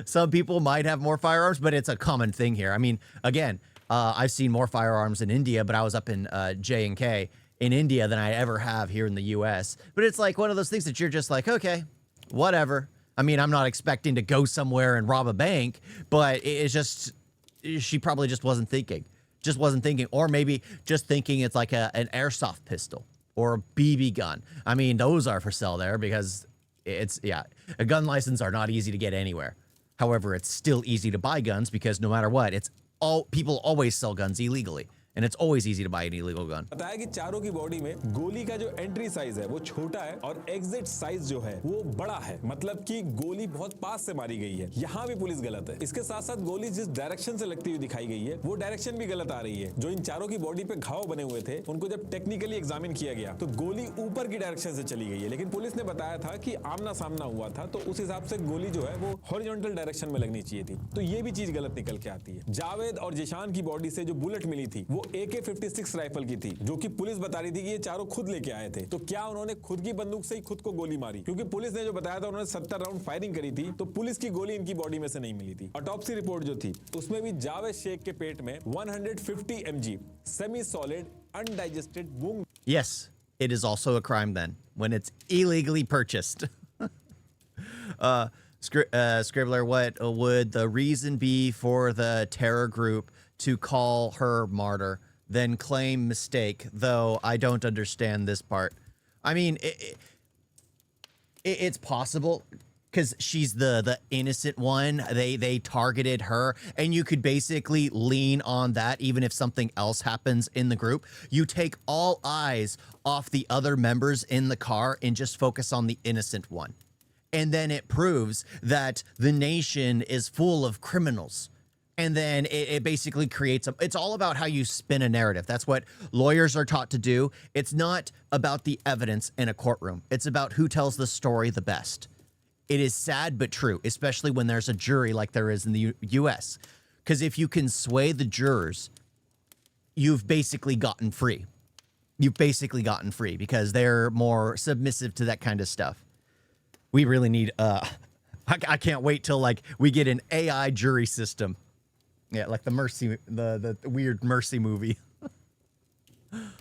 Some people might have more firearms, but it's a common thing here. I mean, again, I've seen more firearms in India, but I was up in J&K in India than I ever have here in the US. But it's like one of those things that you're just like, okay, whatever. I mean, I'm not expecting to go somewhere and rob a bank, but it's just, she probably just wasn't thinking. Just wasn't thinking. Or maybe just thinking it's like an airsoft pistol or a BB gun. I mean, those are for sale there because it's, yeah, a gun license are not easy to get anywhere. However, it's still easy to buy guns because no matter what, people always sell guns illegally. And it's always easy to buy an illegal gun. बताया कि चारों की body में गोली का जो entry size है वो छोटा है और एग्जिट साइज जो है वो बड़ा है, मतलब कि गोली बहुत पास से मारी गई है। यहाँ भी पुलिस गलत है। इसके साथ साथ गोली जिस डायरेक्शन से लगती हुई दिखाई गई है वो डायरेक्शन भी गलत आ रही है। जो इन चारों की बॉडी पे घाव बने हुए थे उनको जब टेक्निकली एग्जामिन किया गया तो गोली ऊपर की डायरेक्शन से चली गई है, लेकिन पुलिस ने बताया था कि आमना सामना हुआ था तो उस हिसाब से गोली जो है वो हॉरिजॉन्टल डायरेक्शन में लगनी चाहिए थी। तो ये भी चीज गलत निकल के आती है। जावेद और जिशान की बॉडी से जो बुलेट मिली थी वो AK-56 राइफल की थी, जो कि पुलिस बता रही थी कि ये चारों खुद लेके आए थे। तो क्या उन्होंने खुद की बंदूक से ही खुद को गोली मारी? क्योंकि पुलिस ने जो बताया था उन्होंने 70 राउंड फायरिंग करी थी, तो पुलिस की गोली इनकी बॉडी में से नहीं मिली थी। ऑटोप्सी रिपोर्ट जो थी उसमें भी जावेद शेख के पेट में 150 mg semi solid undigested moong Yes, it is also a crime then when it's illegally purchased. Scribbler, what would the reason be for the terror group to call her martyr, then claim mistake? Though I don't understand this part. I mean, it's possible because she's the innocent one. They targeted her, and you could basically lean on that even if something else happens in the group. You take all eyes off the other members in the car and just focus on the innocent one. And then it proves that the nation is full of criminals. And then it basically creates it's all about how you spin a narrative. That's what lawyers are taught to do. It's not about the evidence in a courtroom. It's about who tells the story the best. It is sad but true, especially when there's a jury like there is in the US. Because if you can sway the jurors, you've basically gotten free. You've basically gotten free because they're more submissive to that kind of stuff. We really need I can't wait till like we get an AI jury system. Yeah, like the weird Mercy movie.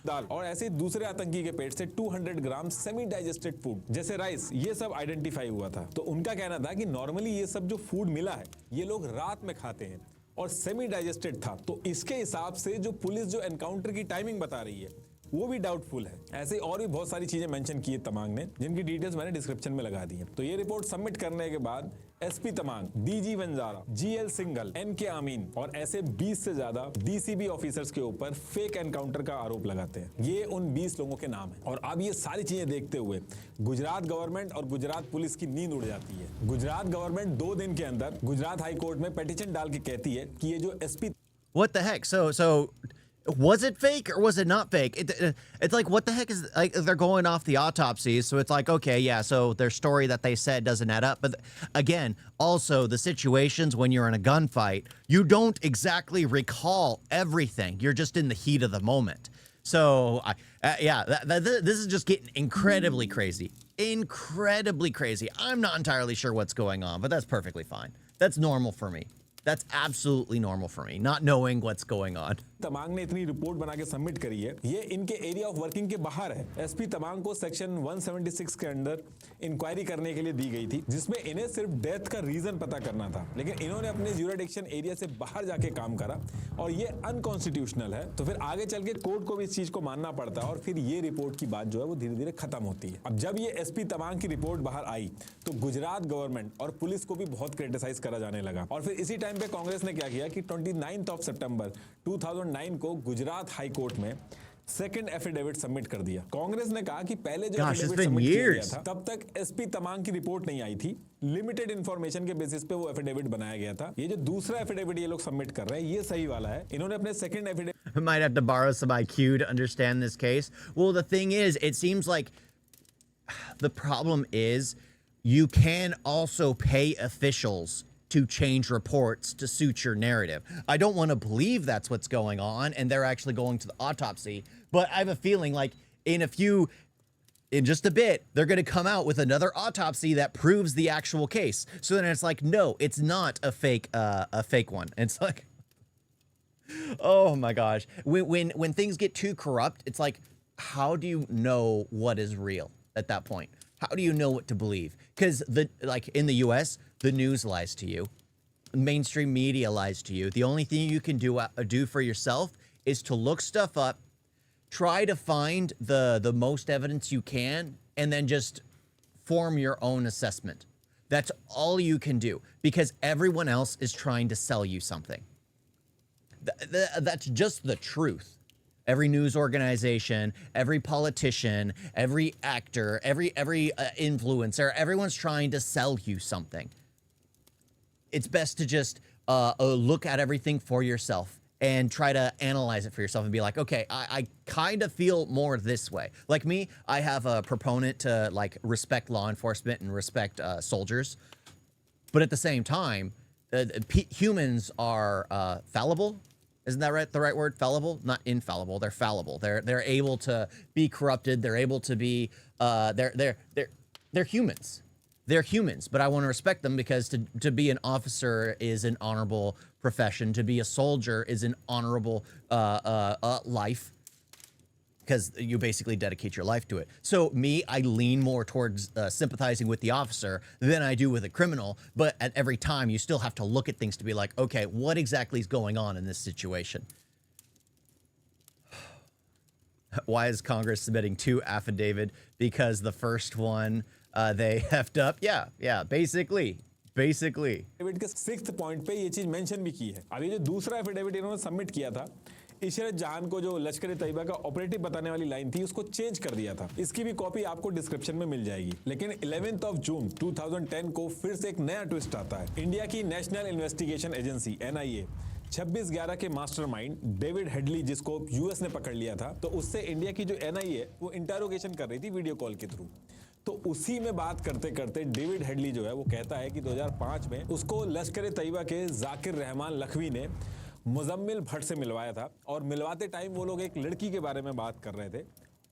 दाल और ऐसे ही दूसरे आतंकी के पेट से 200 ग्राम semi digested food जैसे rice ये सब identify हुआ था। तो उनका कहना था कि नॉर्मली ये सब जो फूड मिला है ये लोग रात में खाते हैं और सेमी डाइजेस्टेड था। तो इसके हिसाब से जो पुलिस जो एनकाउंटर की टाइमिंग बता रही है वो भी डाउटफुल है। ऐसे और भी बहुत सारी चीजें मेंशन की है तमांग ने, जिनकी डिटेल्स मैंने डिस्क्रिप्शन में लगा दी हैं। तो ये रिपोर्ट सबमिट करने के बाद SP Tamang, DG Vanzara, GL Singhal, NK Amin और ऐसे 20 से ज्यादा डीसीबी ऑफिसर्स के ऊपर फेक एनकाउंटर का आरोप लगाते हैं। ये उन 20 लोगों के नाम है। और अब ये सारी चीजें देखते हुए गुजरात गवर्नमेंट और गुजरात पुलिस की नींद उड़ जाती है। गुजरात गवर्नमेंट 2 दिन के अंदर गुजरात हाई कोर्ट में पिटीशन डाल के कहती है कि ये जो SP What the heck? So was it fake or was it not fake? It's like, what the heck is, like, they're going off the autopsies. So it's like, okay, yeah, so their story that they said doesn't add up. But again, also the situations when you're in a gunfight, you don't exactly recall everything. You're just in the heat of the moment. So yeah, this is just getting incredibly crazy. Incredibly crazy. I'm not entirely sure what's going on, but that's perfectly fine. That's normal for me. That's absolutely normal for me, not knowing what's going on. Tamang ने इतनी report बना के submit करी है, ये इनके area of working के बाहर है। एसपी तमांग को सेक्शन 176 के अंदर इंक्वायरी करने के लिए दी गई थी, जिसमें इन्हें सिर्फ डेथ का रीजन पता करना था, लेकिन इन्होंने अपने ज्यूरिडिक्शन एरिया से बाहर जाके काम करा और ये अनकॉन्स्टिट्यूशनल है। तो फिर आगे चल के कोर्ट को भी इस चीज को मानना पड़ता है और फिर ये रिपोर्ट की बात जो है वो धीरे धीरे खत्म होती है। अब जब ये एसपी तमांग की रिपोर्ट बाहर आई तो गुजरात गवर्नमेंट और पुलिस को भी बहुत क्रिटिसाइज करा जाने लगा। और फिर इसी टाइम पे कांग्रेस ने क्या किया कि 29 ऑफ सितंबर 2009 को गुजरात हाई कोर्ट में सेकंड एफिडेविट सबमिट कर दिया। कांग्रेस ने कहा कि पहले जो एफिडेविट सबमिट किया गया था तब तक एसपी तमांग की रिपोर्ट नहीं आई थी, लिमिटेड इंफॉर्मेशन के बेसिस पे वो एफिडेविट बनाया गया था। ये जो दूसरा एफिडेविट ये लोग सबमिट कर रहे हैं ये सही वाला है। इन्होंने अपने second affidavit Might have to borrow some IQ to understand this case. Well, the thing is, it seems like the problem is you can also pay officials to change reports to suit your narrative. I don't want to believe that's what's going on and they're actually going to the autopsy, but I have a feeling like in just a bit, they're going to come out with another autopsy that proves the actual case. So then it's like, no, it's not a fake one. It's like, oh my gosh. When things get too corrupt, it's like, how do you know what is real at that point? How do you know what to believe? Because like in the US, the news lies to you. Mainstream media lies to you. The only thing you can do for yourself is to look stuff up, try to find the most evidence you can, and then just form your own assessment. That's all you can do because everyone else is trying to sell you something. That's just the truth. Every news organization, every politician, every actor, every influencer, everyone's trying to sell you something. It's best to just look at everything for yourself and try to analyze it for yourself and be like, okay, I kind of feel more this way. Like me, I have a proponent to like respect law enforcement and respect soldiers. But at the same time, humans are fallible. Isn't that right? The right word? Fallible? Not infallible. They're fallible. They're able to be corrupted. They're able to be they're humans. They're humans, but I want to respect them because to be an officer is an honorable profession. To be a soldier is an honorable life. because you basically dedicate your life to it. So me, I lean more towards sympathizing with the officer than I do with a criminal. But at every time, you still have to look at things to be like, okay, what exactly is going on in this situation? Why is Congress submitting 2 affidavit? Because the first one they heft up. Yeah, basically. Affidavit के 6th point पे ये चीज mention भी की है। अब ये जो दूसरा एफिडेविट इन्होंने सबमिट किया था, इशरत जहान को जो लश्कर तैयबा का ऑपरेटिव बताने वाली लाइन थी उसको चेंज कर दिया था। इसकी भी कॉपी आपको डिस्क्रिप्शन में मिल जाएगी। लेकिन 11th of June 2010 को फिर से एक नया ट्विस्ट आता है। इंडिया की नेशनल इन्वेस्टिगेशन एजेंसी NIA 26/11 के मास्टरमाइंड डेविड हेडली, जिसको यूएस ने पकड़ लिया था, तो उससे इंडिया की जो NIA वो इंटरोगेशन कर रही थी वीडियो कॉल के थ्रू। तो उसी में बात करते करते डेविड हेडली जो है वो कहता है कि 2005 में उसको लश्कर तैयबा के जाकिर रहमान लखवी ने मुजम्मिल भट्ट से मिलवाया था, और मिलवाते टाइम वो लोग एक लड़की के बारे में बात कर रहे थे,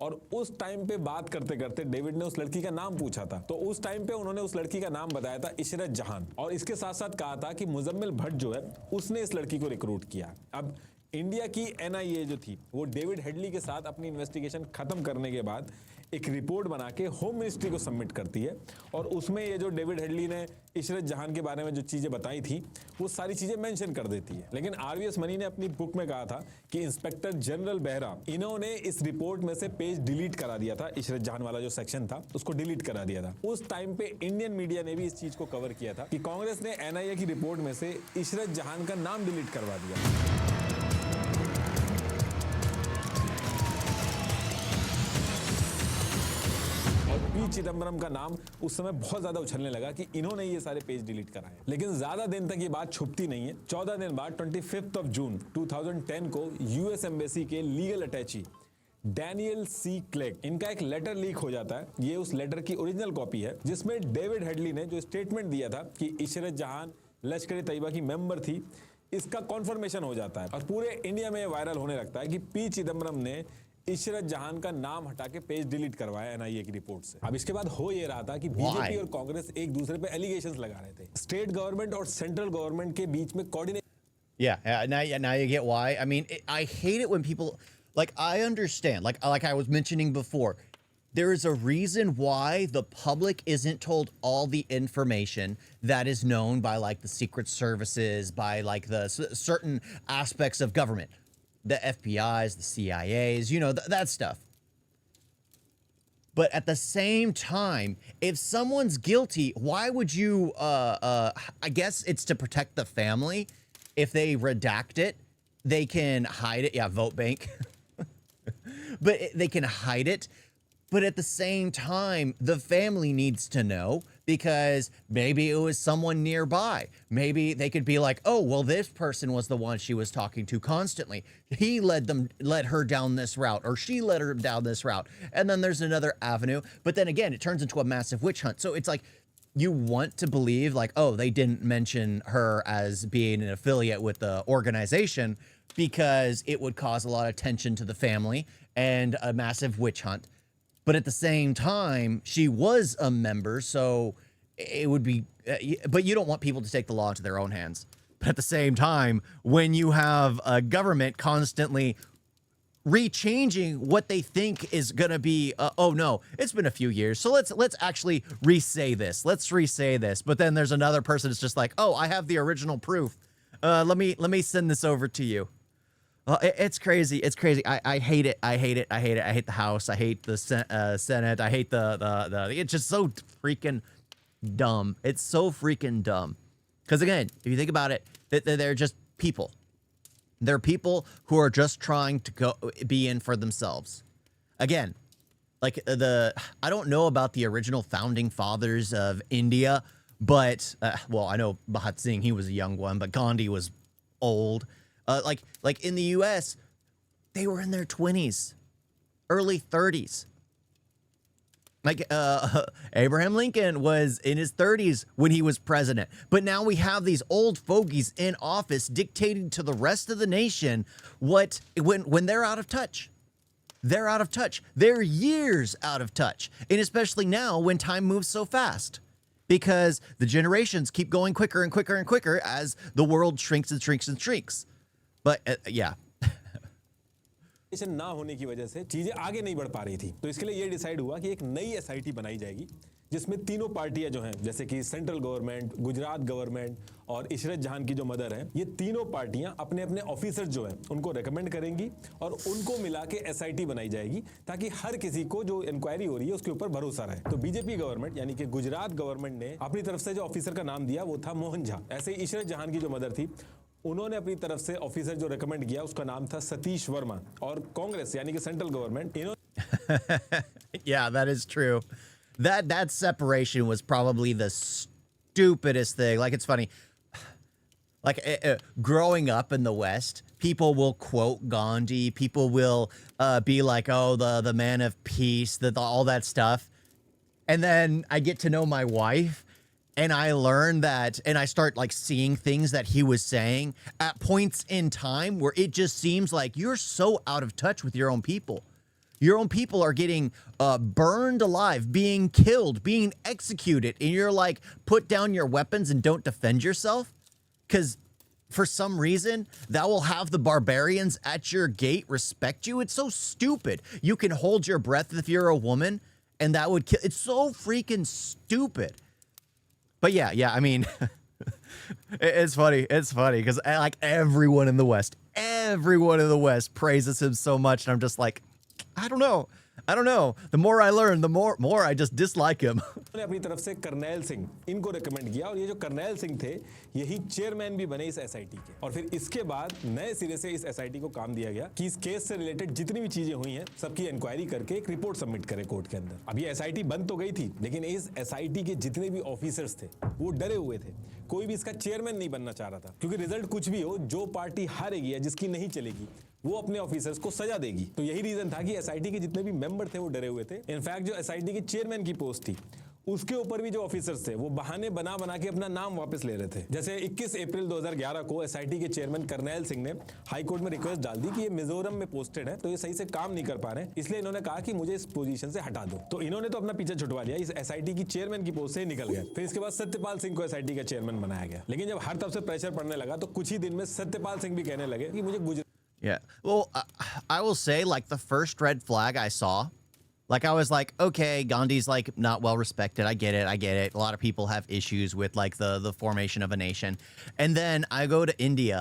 और उस टाइम पे बात करते करते डेविड ने उस लड़की का नाम पूछा था। तो उस टाइम पे उन्होंने उस लड़की का नाम बताया था इशरत जहान, और इसके साथ साथ कहा था कि मुजम्मिल भट्ट जो है उसने इस लड़की को रिक्रूट किया। अब इंडिया की NIA जो थी वो डेविड हेडली के साथ अपनी इन्वेस्टिगेशन खत्म करने के बाद एक रिपोर्ट बना के होम मिनिस्ट्री को सबमिट करती है, और उसमें ये जो डेविड हेडली ने इशरत जहान के बारे में जो चीज़ें बताई थी वो सारी चीज़ें मेंशन कर देती है। लेकिन RVS मनी ने अपनी बुक में कहा था कि इंस्पेक्टर जनरल बेहरा, इन्होंने इस रिपोर्ट में से पेज डिलीट करा दिया था। इशरत जहान वाला जो सेक्शन था उसको डिलीट करा दिया था। उस टाइम पे इंडियन मीडिया ने भी इस चीज़ को कवर किया था कि कांग्रेस ने NIA की रिपोर्ट में से इशरत जहान का नाम डिलीट करवा दिया। पी चिदम्बरम का नाम उस समय बहुत ज्यादा उछलने लगा कि इन्होंने ये सारे पेज डिलीट कराए। लेकिन ज्यादा दिन तक ये बात छुपती नहीं है। 14 दिन बाद 25th of June 2010 को यूएस एम्बेसी के लीगल अटैची डैनियल C. क्लेग, इनका एक लेटर लीक हो जाता है। ये उस लेटर की ओरिजिनल कॉपी है जिसमें डेविड हेडली ने जो स्टेटमेंट दिया था कि इशरत जहान लश्कर तैयबा की मेंबर थी, इसका कॉन्फर्मेशन हो जाता है, और पूरे इंडिया में वायरल होने लगता है कि पी चिदम्बरम ने इशरत जहान का नाम हटा के पेज डिलीट करवाया NIA की रिपोर्ट से। अब इसके बाद हो ये रहा था कि बीजेपी और कांग्रेस एक दूसरे पे एलिगेशंस लगा रहे थे। स्टेट गवर्नमेंट और सेंट्रल गवर्नमेंट के बीच में coordination. Yeah, now you get why. I mean, I hate it when people, like, I understand, like I was mentioning before, there is a reason why the public isn't told all the information that is known by like the secret services, by like the certain aspects of government. The FBIs, the CIAs, you know, that stuff. But at the same time, if someone's guilty, why would you, I guess it's to protect the family. If they redact it, they can hide it. Yeah, vote bank. But they can hide it. But at the same time, the family needs to know, because maybe it was someone nearby. Maybe they could be like, oh, well, this person was the one she was talking to constantly. He led her down this route, or she led her down this route. And then there's another avenue. But then again, it turns into a massive witch hunt. So it's like, you want to believe like, oh, they didn't mention her as being an affiliate with the organization because it would cause a lot of tension to the family and a massive witch hunt. But at the same time, she was a member, so it would be, but you don't want people to take the law into their own hands. But at the same time, when you have a government constantly rechanging what they think is going to be, oh no, it's been a few years, so let's actually re-say this. Let's re-say this. But then there's another person that's just like, oh, I have the original proof. Let me send this over to you. It's crazy. It's crazy. I hate it. I hate it. I hate it. I hate the House. I hate the Senate. I hate the it's just so freaking dumb. It's so freaking dumb. Because again, if you think about it, they're just people. They're people who are just trying to be in for themselves. Again, like I don't know about the original founding fathers of India, but well, I know Bhagat Singh, he was a young one, but Gandhi was old. Like in the US, they were in their 20s, early 30s. Like Abraham Lincoln was in his 30s when he was president. But now we have these old fogies in office dictating to the rest of the nation when they're out of touch. They're out of touch. They're years out of touch. And especially now when time moves so fast. Because the generations keep going quicker and quicker and quicker as the world shrinks and shrinks and shrinks. But yeah. Investigation ना होने की वजह से चीजें आगे नहीं बढ़ पा रही थी। तो इसके लिए ये डिसाइड हुआ कि एक नई एसआईटी बनाई जाएगी जिसमें तीनों पार्टियां जो हैं, जैसे कि सेंट्रल गवर्नमेंट, गुजरात गवर्नमेंट और इशरत जहां की जो मदर है, ये तीनों पार्टियां अपने अपने ऑफिसर्स जो हैं उनको रेकमेंड करेंगी और उनको मिला के एसआईटी बनाई जाएगी ताकि हर किसी को जो इंक्वायरी हो रही है उसके ऊपर भरोसा रहे। तो बीजेपी गवर्नमेंट यानी कि गुजरात गवर्नमेंट ने अपनी तरफ से जो ऑफिसर का नाम दिया वो था मोहन झा। ऐसे ही इशरत जहां की जो मदर थी, उन्होंने अपनी तरफ से ऑफिसर जो रेकमेंड किया उसका नाम था सतीश वर्मा। और कांग्रेस यानी कि central government, Yeah, that is true. That separation was probably the stupidest thing. Like, it's funny. Like, growing up in the West, people will quote Gandhi. People will be like, "Oh, the man of peace," all that stuff. And then I get to know my wife, and I learn that, and I start like seeing things that he was saying at points in time where it just seems like you're so out of touch with your own people. Your own people are getting burned alive, being killed, being executed, and you're like, put down your weapons and don't defend yourself? Because for some reason, that will have the barbarians at your gate respect you. It's so stupid. You can hold your breath if you're a woman, and that would kill. It's so freaking stupid. But yeah, I mean, it's funny. It's funny because like everyone in the West praises him so much, and I'm just like, I don't know. The more I learn, the more I just dislike him. उन्होंने अपनी तरफ से करनैल सिंह इनको recommend किया और ये जो करनैल सिंह थे यही चेयरमैन भी बने इस एसआईटी के। और फिर इसके बाद नए सिरे से इस एसआईटी को काम दिया गया कि इस केस से रिलेटेड जितनी भी चीजें हुई हैं सबकी इंक्वायरी करके एक रिपोर्ट सबमिट करे कोर्ट के अंदर। अब ये एसआईटी बंद तो गई थी, लेकिन इस एसआईटी के जितने भी ऑफिसर्स थे वो डरे हुए थे। कोई भी इसका चेयरमैन नहीं बनना चाह रहा था, क्योंकि रिजल्ट कुछ भी हो, जो पार्टी हारेगी या जिसकी नहीं चलेगी वो अपने ऑफिसर्स को सजा देगी। तो यही रीजन था कि एसआईटी के जितने भी मेंबर थे वो डरे हुए थे। इनफैक्ट जो एसआईटी के चेयरमैन की पोस्ट थी उसके ऊपर भी जो ऑफिसर्स थे वो बहाने बना बना के अपना नाम वापस ले रहे थे। जैसे 21 अप्रैल 2011 को एसआईटी के चेयरमैन करनैल सिंह ने हाई कोर्ट में रिक्वेस्ट डाल दी कि ये मिजोरम में पोस्टेड है तो ये सही से काम नहीं कर पा रहे, इसलिए इन्होंने कहा कि मुझे इस पोजीशन से हटा दो। तो इन्होंने तो अपना पीछे छुटवा लिया, इस एसआईटी की चेयरमैन की पोस्ट से निकल गए। फिर इसके बाद सत्यपाल सिंह को एसआईटी का चेयरमैन बनाया गया। लेकिन जब हर तरफ से प्रेशर पड़ने लगा तो कुछ ही दिन में सत्यपाल सिंह भी कहने लगे कि मुझे Gujarat. Yeah. Well, I will say, like, the first red flag I saw, like, I was like, okay, Gandhi's, like, not well respected. I get it. A lot of people have issues with, like, the formation of a nation. And then I go to India,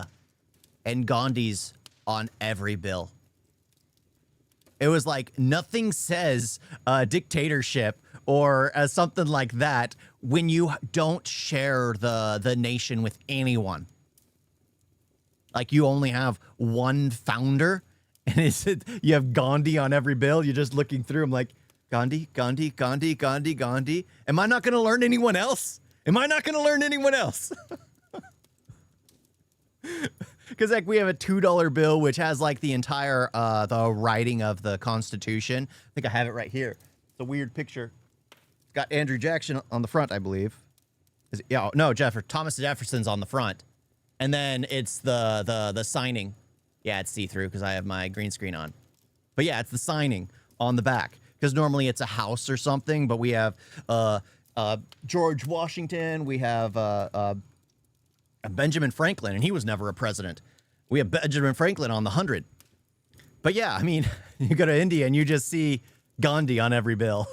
and Gandhi's on every bill. It was like nothing says dictatorship or something like that when you don't share the nation with anyone. Like, you only have one founder, and you have Gandhi on every bill. You're just looking through them like, Gandhi. Am I not going to learn anyone else? Because, like, we have a $2 bill, which has, like, the entire, the writing of the Constitution. I think I have it right here. It's a weird picture. It's got Andrew Jackson on the front, I believe. Thomas Jefferson's on the front. And then it's the signing. Yeah, it's see-through because I have my green screen on. But yeah, it's the signing on the back. Because normally it's a house or something, but we have George Washington, we have Benjamin Franklin, and he was never a president. We have Benjamin Franklin on the 100. But yeah, I mean, you go to India and you just see Gandhi on every bill.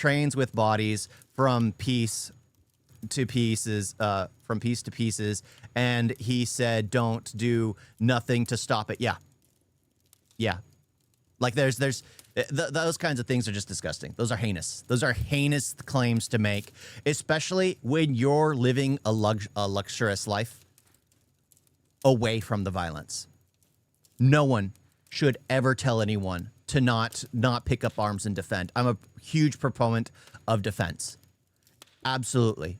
Trains with bodies from peace to pieces, and he said, "Don't do nothing to stop it." Yeah. Like those kinds of things are just disgusting. Those are heinous. Those are heinous claims to make, especially when you're living a luxurious life away from the violence. No one should ever tell anyone to not pick up arms and defend. I'm a huge proponent of defense. Absolutely.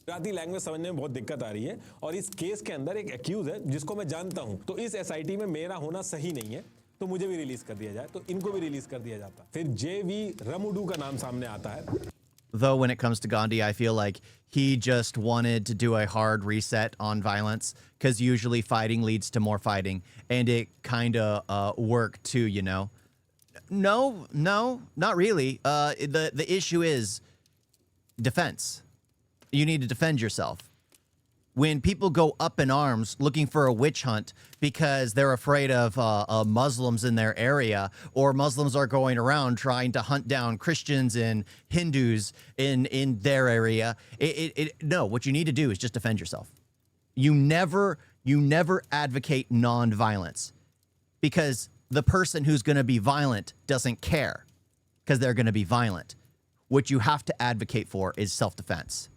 Gujarati language समझने में बहुत दिक्कत आ रही है और इस case के अंदर एक एक्यूज है जिसको मैं जानता हूं, तो इस एसआईटी में मेरा होना सही नहीं है, तो मुझे भी रिलीज कर दिया जाए, तो इनको भी रिलीज कर दिया जाता। फिर जेवी रमुडू का नाम सामने आता है। Though when it comes to Gandhi, I feel like he just wanted to do a hard reset on violence because usually fighting leads to more fighting, and it kind of worked too, you know. No, not really. The issue is defense. You need to defend yourself. when people go up in arms looking for a witch hunt because they're afraid of Muslims in their area, or Muslims are going around trying to hunt down Christians and Hindus in their area, no, what you need to do is just defend yourself. You never advocate nonviolence, because the person who's going to be violent doesn't care because they're going to be violent. What you have to advocate for is self-defense.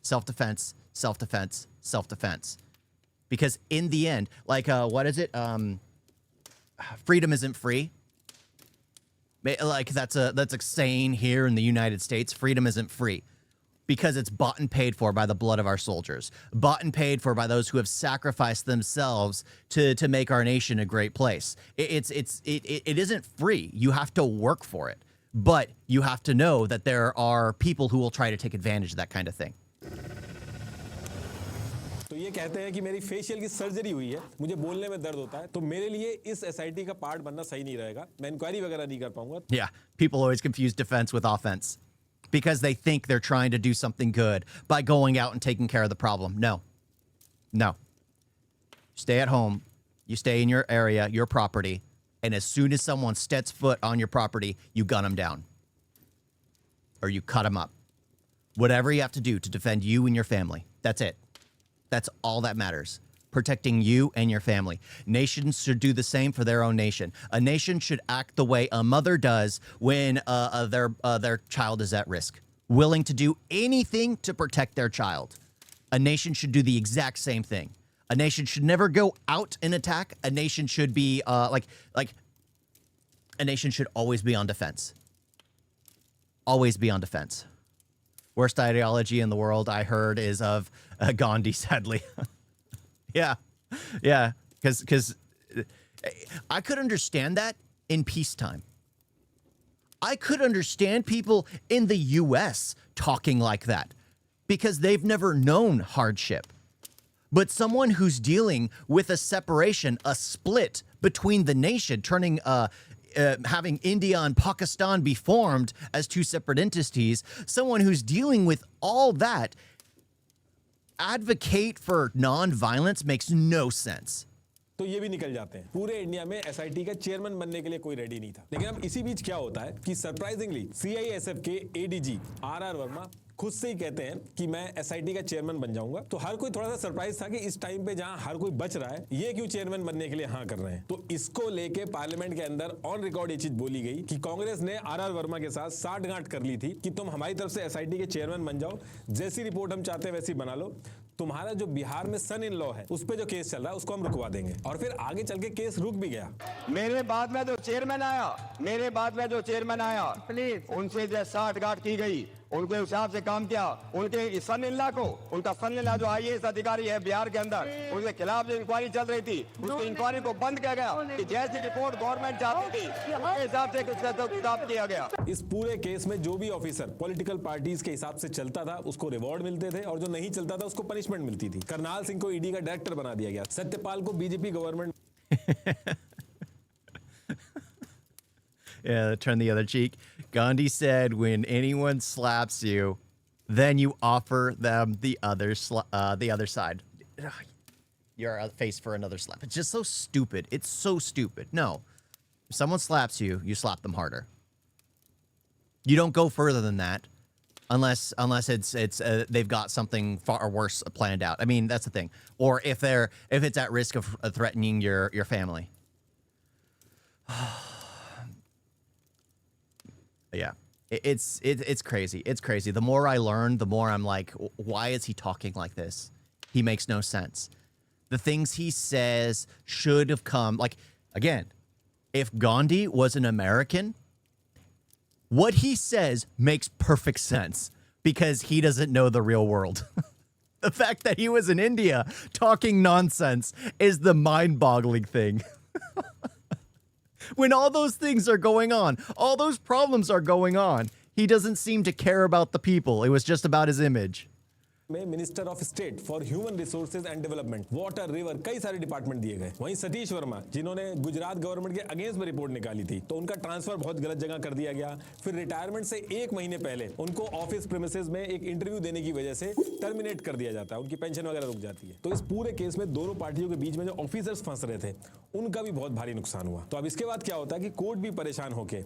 Self-defense, self-defense, self-defense. Because in the end, like, what is it? Freedom isn't free. Like, that's a saying here in the United States. Freedom isn't free. Because it's bought and paid for by the blood of our soldiers. Bought and paid for by those who have sacrificed themselves to make our nation a great place. It isn't free. You have to work for it. But you have to know that there are people who will try to take advantage of that kind of thing. तो ये कहते हैं कि मेरी facial की surgery हुई है, मुझे बोलने में दर्द होता है, तो मेरे लिए इस एसआईटी का पार्ट बनना सही नहीं रहेगा, मैं इंक्वायरी वगैरह नहीं कर पाऊंगा. Yeah, people always confuse defense with offense because they think they're trying to do something good by going out and taking care of the problem. No. Stay at home. You stay in your area, your property, and as soon as someone steps foot on your property, you gun them down. Or you cut them up. Whatever you have to do to defend you and your family. That's it. That's all that matters. Protecting you and your family. Nations should do the same for their own nation. A nation should act the way a mother does when their child is at risk. Willing to do anything to protect their child. A nation should do the exact same thing. A nation should never go out and attack. A nation should be a nation should always be on defense. Always be on defense. Worst ideology in the world I heard is of Gandhi, sadly. Yeah, because I could understand that in peacetime. I could understand people in the U.S. talking like that because they've never known hardship. But someone who's dealing with a separation, a split between the nation, turning having India and Pakistan be formed as two separate entities, someone who's dealing with all that, advocate for non-violence makes no sense. तो ये भी निकल जाते हैं. पूरे India में SIT का chairman बनने के लिए कोई रेडी नहीं था. लेकिन अब इसी बीच क्या होता है कि सरप्राइजिंगली सीआईएसएफ के एडीजी आरआर वर्मा खुद से ही कहते हैं कि मैं एसआईटी का चेयरमैन बन जाऊंगा. तो हर कोई थोड़ा सा सरप्राइज था कि इस टाइम पे जहां हर कोई बच रहा है, ये क्यों चेयरमैन बनने के लिए हाँ कर रहे हैं. तो इसको लेके पार्लियामेंट के अंदर ऑन रिकॉर्ड ये चीज बोली गई कि कांग्रेस ने आरआर वर्मा के साथ साठगांठ कर ली थी कि तुम हमारी तरफ से एसआईटी के चेयरमैन बन जाओ, जैसी रिपोर्ट हम चाहते हैं वैसी बना लो, तुम्हारा जो बिहार में सन इन लॉ है उस पे जो केस चल रहा है उसको हम रुकवा देंगे. और फिर आगे चल के केस रुक भी गया. मेरे बाद में जो चेयरमैन आया प्लीज उनसे जो साठगांठ की गई, उनके हिसाब से काम किया. उनके सन इनला को, उनका सन इनला जो आईएएस अधिकारी है बिहार के अंदर, उनके खिलाफ जो इंक्वायरी चल रही थी, उस इंक्वायरी को बंद किया गया कि जैसी रिपोर्ट गवर्नमेंट चाहती थी उसके हिसाब से किताब किया गया. इस पूरे केस में जो भी ऑफिसर पॉलिटिकल पार्टीज के हिसाब से चलता था उसको रिवॉर्ड मिलते थे, और जो नहीं चलता था उसको पनिशमेंट मिलती थी. करनाल सिंह को ईडी का डायरेक्टर बना दिया गया. सत्यपाल को BJP government Yeah, turn the other cheek. Gandhi said, when anyone slaps you, then you offer them the other side. You're a face for another slap. It's just so stupid. It's so stupid. No. If someone slaps you, you slap them harder. You don't go further than that unless it's they've got something far worse planned out. I mean, that's the thing. Or if it's at risk of threatening your family. Yeah, it's crazy. It's crazy. The more I learn, the more I'm like, why is he talking like this? He makes no sense. The things he says should have come, like, again, if Gandhi was an American, what he says makes perfect sense because he doesn't know the real world. The fact that he was in India talking nonsense is the mind-boggling thing. When all those things are going on, all those problems are going on, he doesn't seem to care about the people. It was just about his image. में minister of state for human resources and development, water, river, कई सारे department दिए गए। वहीं सतीश वर्मा जिन्होंने Gujarat government के against में report निकाली थी, तो उनका ट्रांसफर बहुत गलत जगह कर दिया गया। फिर रिटायरमेंट से 1 महीने पहले उनको ऑफिस प्रीमिसेस में एक इंटरव्यू देने की वजह से टर्मिनेट कर दिया जाता है, उनकी पेंशन वगैरह रुक जाती है। तो इस पूरे केस में दोनों पार्टियों के बीच में जो ऑफिसर्स फंस रहे थे उनका भी बहुत भारी नुकसान हुआ। तो अब इसके बाद क्या होता है कि कोर्ट भी परेशान होके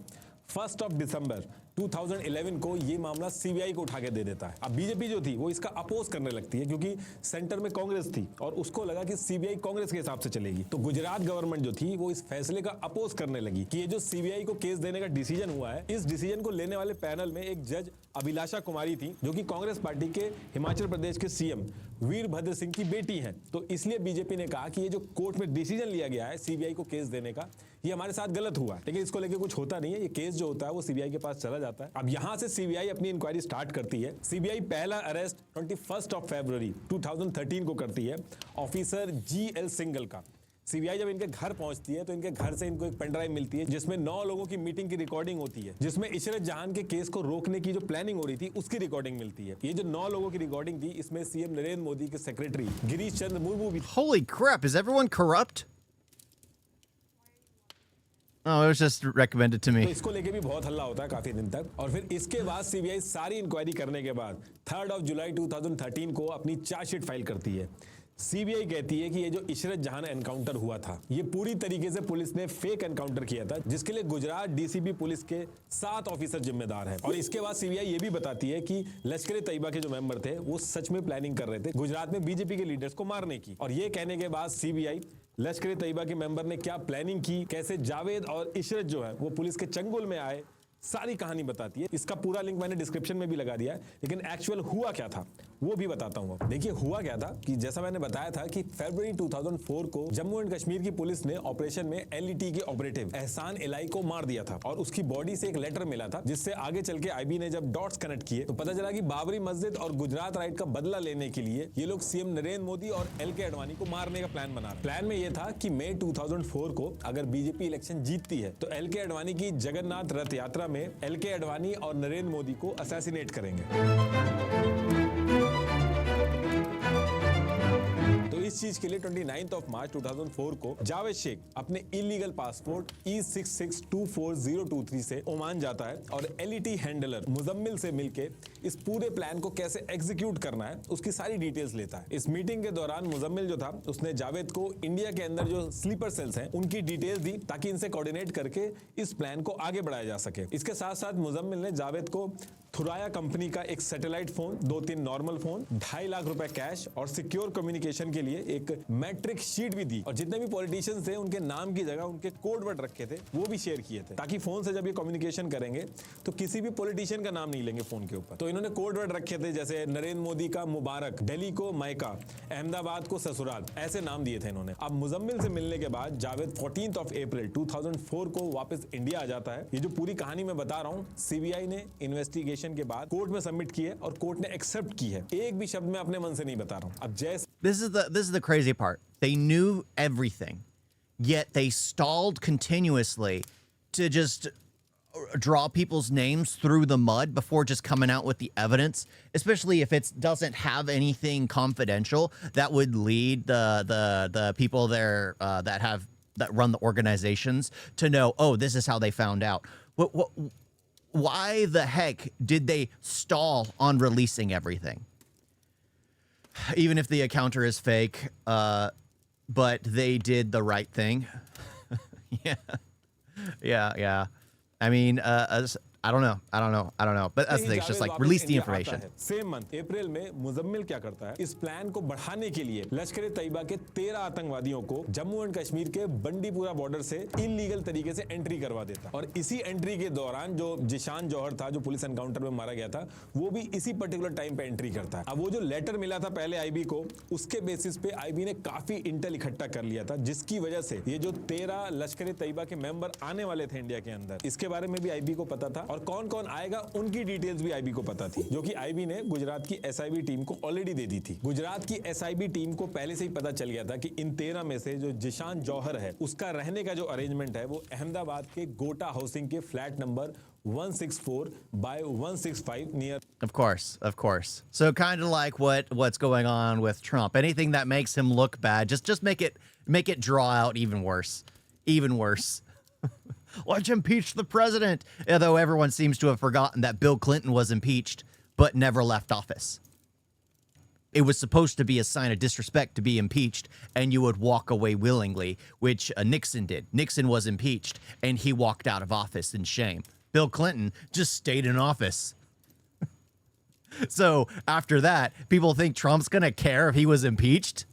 1 दिसंबर 2011 को ये मामला सीबीआई को उठा के दे देता है। अब बीजेपी जो थी वो इसका अपोज करने लगती है, क्योंकि सेंटर में कांग्रेस थी और उसको लगा कि सीबीआई कांग्रेस के हिसाब से चलेगी। तो गुजरात गवर्नमेंट जो थी वो इस फैसले का अपोज करने लगी कि ये जो सीबीआई को केस देने का डिसीजन हुआ है, इस डिसीजन को लेने वाले पैनल में एक जज अभिलाषा कुमारी थी, जो कि कांग्रेस पार्टी के हिमाचल प्रदेश के सीएम वीरभद्र सिंह की बेटी है। तो इसलिए बीजेपी ने कहा कि ये जो कोर्ट में डिसीजन लिया गया है सीबीआई को केस देने का, ये हमारे साथ गलत हुआ है, लेकिन इसको लेके कुछ होता नहीं है। ये केस जो होता है वो सीबीआई के पास चला जाता है। अब यहां से सीबीआई अपनी इंक्वायरी स्टार्ट करती है। सीबीआई पहला अरेस्ट 21 फरवरी 2013 को करती है ऑफिसर GL सिंगल का। सीबीआई जब इनके घर पहुंचती है तो इनके घर से इनको एक पेन ड्राइव मिलती है जिसमें 9 लोगों की मीटिंग की रिकॉर्डिंग होती है, जिसमें इशरत जहान के केस को रोकने की जो प्लानिंग हो रही थी उसकी रिकॉर्डिंग मिलती है। ये जो 9 लोगों की रिकॉर्डिंग थी, इसमें सीएम नरेंद्र मोदी के सेक्रेटरी गिरीश चंद्र मुर्मू भी। Holy crap, is everyone corrupt? Oh, it was just recommended to तो me. इसको लेके भी बहुत हल्ला होता है काफी दिन तक। और फिर इसके बाद सीबीआई सारी इंक्वायरी करने के बाद 3 जुलाई 2013 को अपनी चार्जशीट फाइल करती है। सीबीआई कहती है कि ये जो इशरत जहान एनकाउंटर हुआ था, ये पूरी तरीके से पुलिस ने फेक एनकाउंटर किया था, जिसके लिए गुजरात डीसीपी पुलिस के 7 ऑफिसर जिम्मेदार हैं। और इसके बाद सीबीआई ये भी बताती है कि लश्कर तैयबा के जो मेंबर थे वो सच में प्लानिंग कर रहे थे गुजरात में बीजेपी के लीडर्स को मारने की। और ये कहने के बाद सीबीआई लश्कर तैयबा के मेंबर ने क्या प्लानिंग की, कैसे जावेद और इशरत जो है वो पुलिस के चंगुल में आए, सारी कहानी बताती है। इसका पूरा लिंक मैंने डिस्क्रिप्शन में भी लगा दिया है, लेकिन एक्चुअल हुआ क्या था वो भी बताता हूं। देखिए हुआ क्या था कि जैसा मैंने बताया था कि फरवरी 2004 को जम्मू एंड कश्मीर की पुलिस ने ऑपरेशन में एलईटी के ऑपरेटिव एहसान इलाई को मार दिया था और उसकी बॉडी से एक लेटर मिला था, जिससे आगे चल के आईबी ने जब डॉट्स कनेक्ट किए तो पता चला कि बाबरी मस्जिद और गुजरात राइट का बदला लेने के लिए ये लोग सीएम नरेंद्र मोदी और LK आडवाणी को मारने का प्लान बना रहे। प्लान में ये था कि मई 2004 को अगर बीजेपी इलेक्शन जीतती है तो LK आडवाणी की जगन्नाथ रथ यात्रा में LK आडवाणी और नरेंद्र मोदी को असैसिनेट करेंगे। इस चीज के लिए 29 मार्च 2004 को जावेद शेख अपने इलीगल पासपोर्ट E66240223 से ओमान जाता है और LET हैंडलर मुजम्मिल से मिलके इस पूरे प्लान को कैसे एग्जीक्यूट करना है उसकी सारी डिटेल्स लेता है। इस मीटिंग के दौरान मुजम्मिल जो था उसने जावेद को इंडिया के अंदर जो स्लीपर सेल्स हैं उनकी डिटेल्स दी ताकि इनसे कोऑर्डिनेट करके इस प्लान को आगे बढ़ाया जा सके। इसके साथ साथ मुजम्मिल ने जावेद को थुराया कंपनी का एक satellite phone, 2-3 normal phone, 2.5 lakh रुपए कैश और सिक्योर कम्युनिकेशन के लिए एक मैट्रिक शीट भी दी। और जितने भी पॉलिटिशियंस थे उनके नाम की जगह उनके कोड वर्ड रखे थे वो भी शेयर किए थे, ताकि फोन से जब ये कम्युनिकेशन करेंगे तो किसी भी पॉलिटिशियन का नाम नहीं लेंगे फोन के ऊपर। तो इन्होंने कोड वर्ड रखे थे जैसे नरेंद्र मोदी का मुबारक, दिल्ली को मायका, अहमदाबाद को ससुराल, ऐसे नाम दिए थे इन्होंने। अब मुजम्मिल से मिलने के बाद जावेद 14 अप्रैल 2004 को वापस इंडिया आ जाता है। ये जो पूरी कहानी मैं बता रहा हूँ सीबीआई ने इन्वेस्टिगेशन के बाद कोर्ट में सबमिट की है और कोर्ट ने एक्सेप्ट की है। एक भी शब्द मैं अपने मन से नहीं बता रहा हूं। अब जैसे This is the crazy part. They knew everything, yet they stalled continuously to just draw people's names through the mud before just coming out with the evidence, especially if it doesn't have anything confidential that would lead the people there that run the organizations to know, oh, this is how they found out. Why the heck did they stall on releasing everything? Even if the accounter is fake, but they did the right thing. Yeah. I mean, I don't know. But that's the thing. It's just like release the information. Same month अप्रैल में मुजम्मिल क्या करता है, इस plan को बढ़ाने के लिए लश्कर तैयबा के 13 आतंकवादियों को जम्मू एंड कश्मीर के बंडीपुरा बॉर्डर से इलीगल तरीके से एंट्री करवा देता है। और इसी एंट्री के दौरान जो जिशान जौहर था जो पुलिस एनकाउंटर में मारा गया था वो भी इसी पर्टिकुलर टाइम पे एंट्री करता है। अब वो जो लेटर मिला था पहले आईबी को, उसके बेसिस पे आईबी ने काफी इंटेल इकट्ठा कर लिया था, जिसकी वजह से ये जो 13 लश्कर तैयबा के मेंबर आने वाले थे इंडिया के अंदर, इसके बारे में भी आईबी को पता था और कौन कौन आएगा उनकी डिटेल्स भी आईबी को पता थी, जो कि आईबी ने गुजरात की एसआईबी टीम को ऑलरेडी दे दी थी। गुजरात की एसआईबी टीम को पहले से ही पता चल गया था कि इन 13 में से जो जिशान जौहर है उसका रहने का जो अरेंजमेंट है वो अहमदाबाद के गोटा हाउसिंग के flat number 164 by 165 near Of course, of course. So kind of like what's going on with Trump. Anything that makes him look bad, just make it draw out even worse. Even worse. Let's impeach the president. Although everyone seems to have forgotten that Bill Clinton was impeached but never left office. It was supposed to be a sign of disrespect to be impeached, and you would walk away willingly, which Nixon did. Nixon was impeached, and he walked out of office in shame. Bill Clinton just stayed in office. So after that, people think Trump's going to care if he was impeached?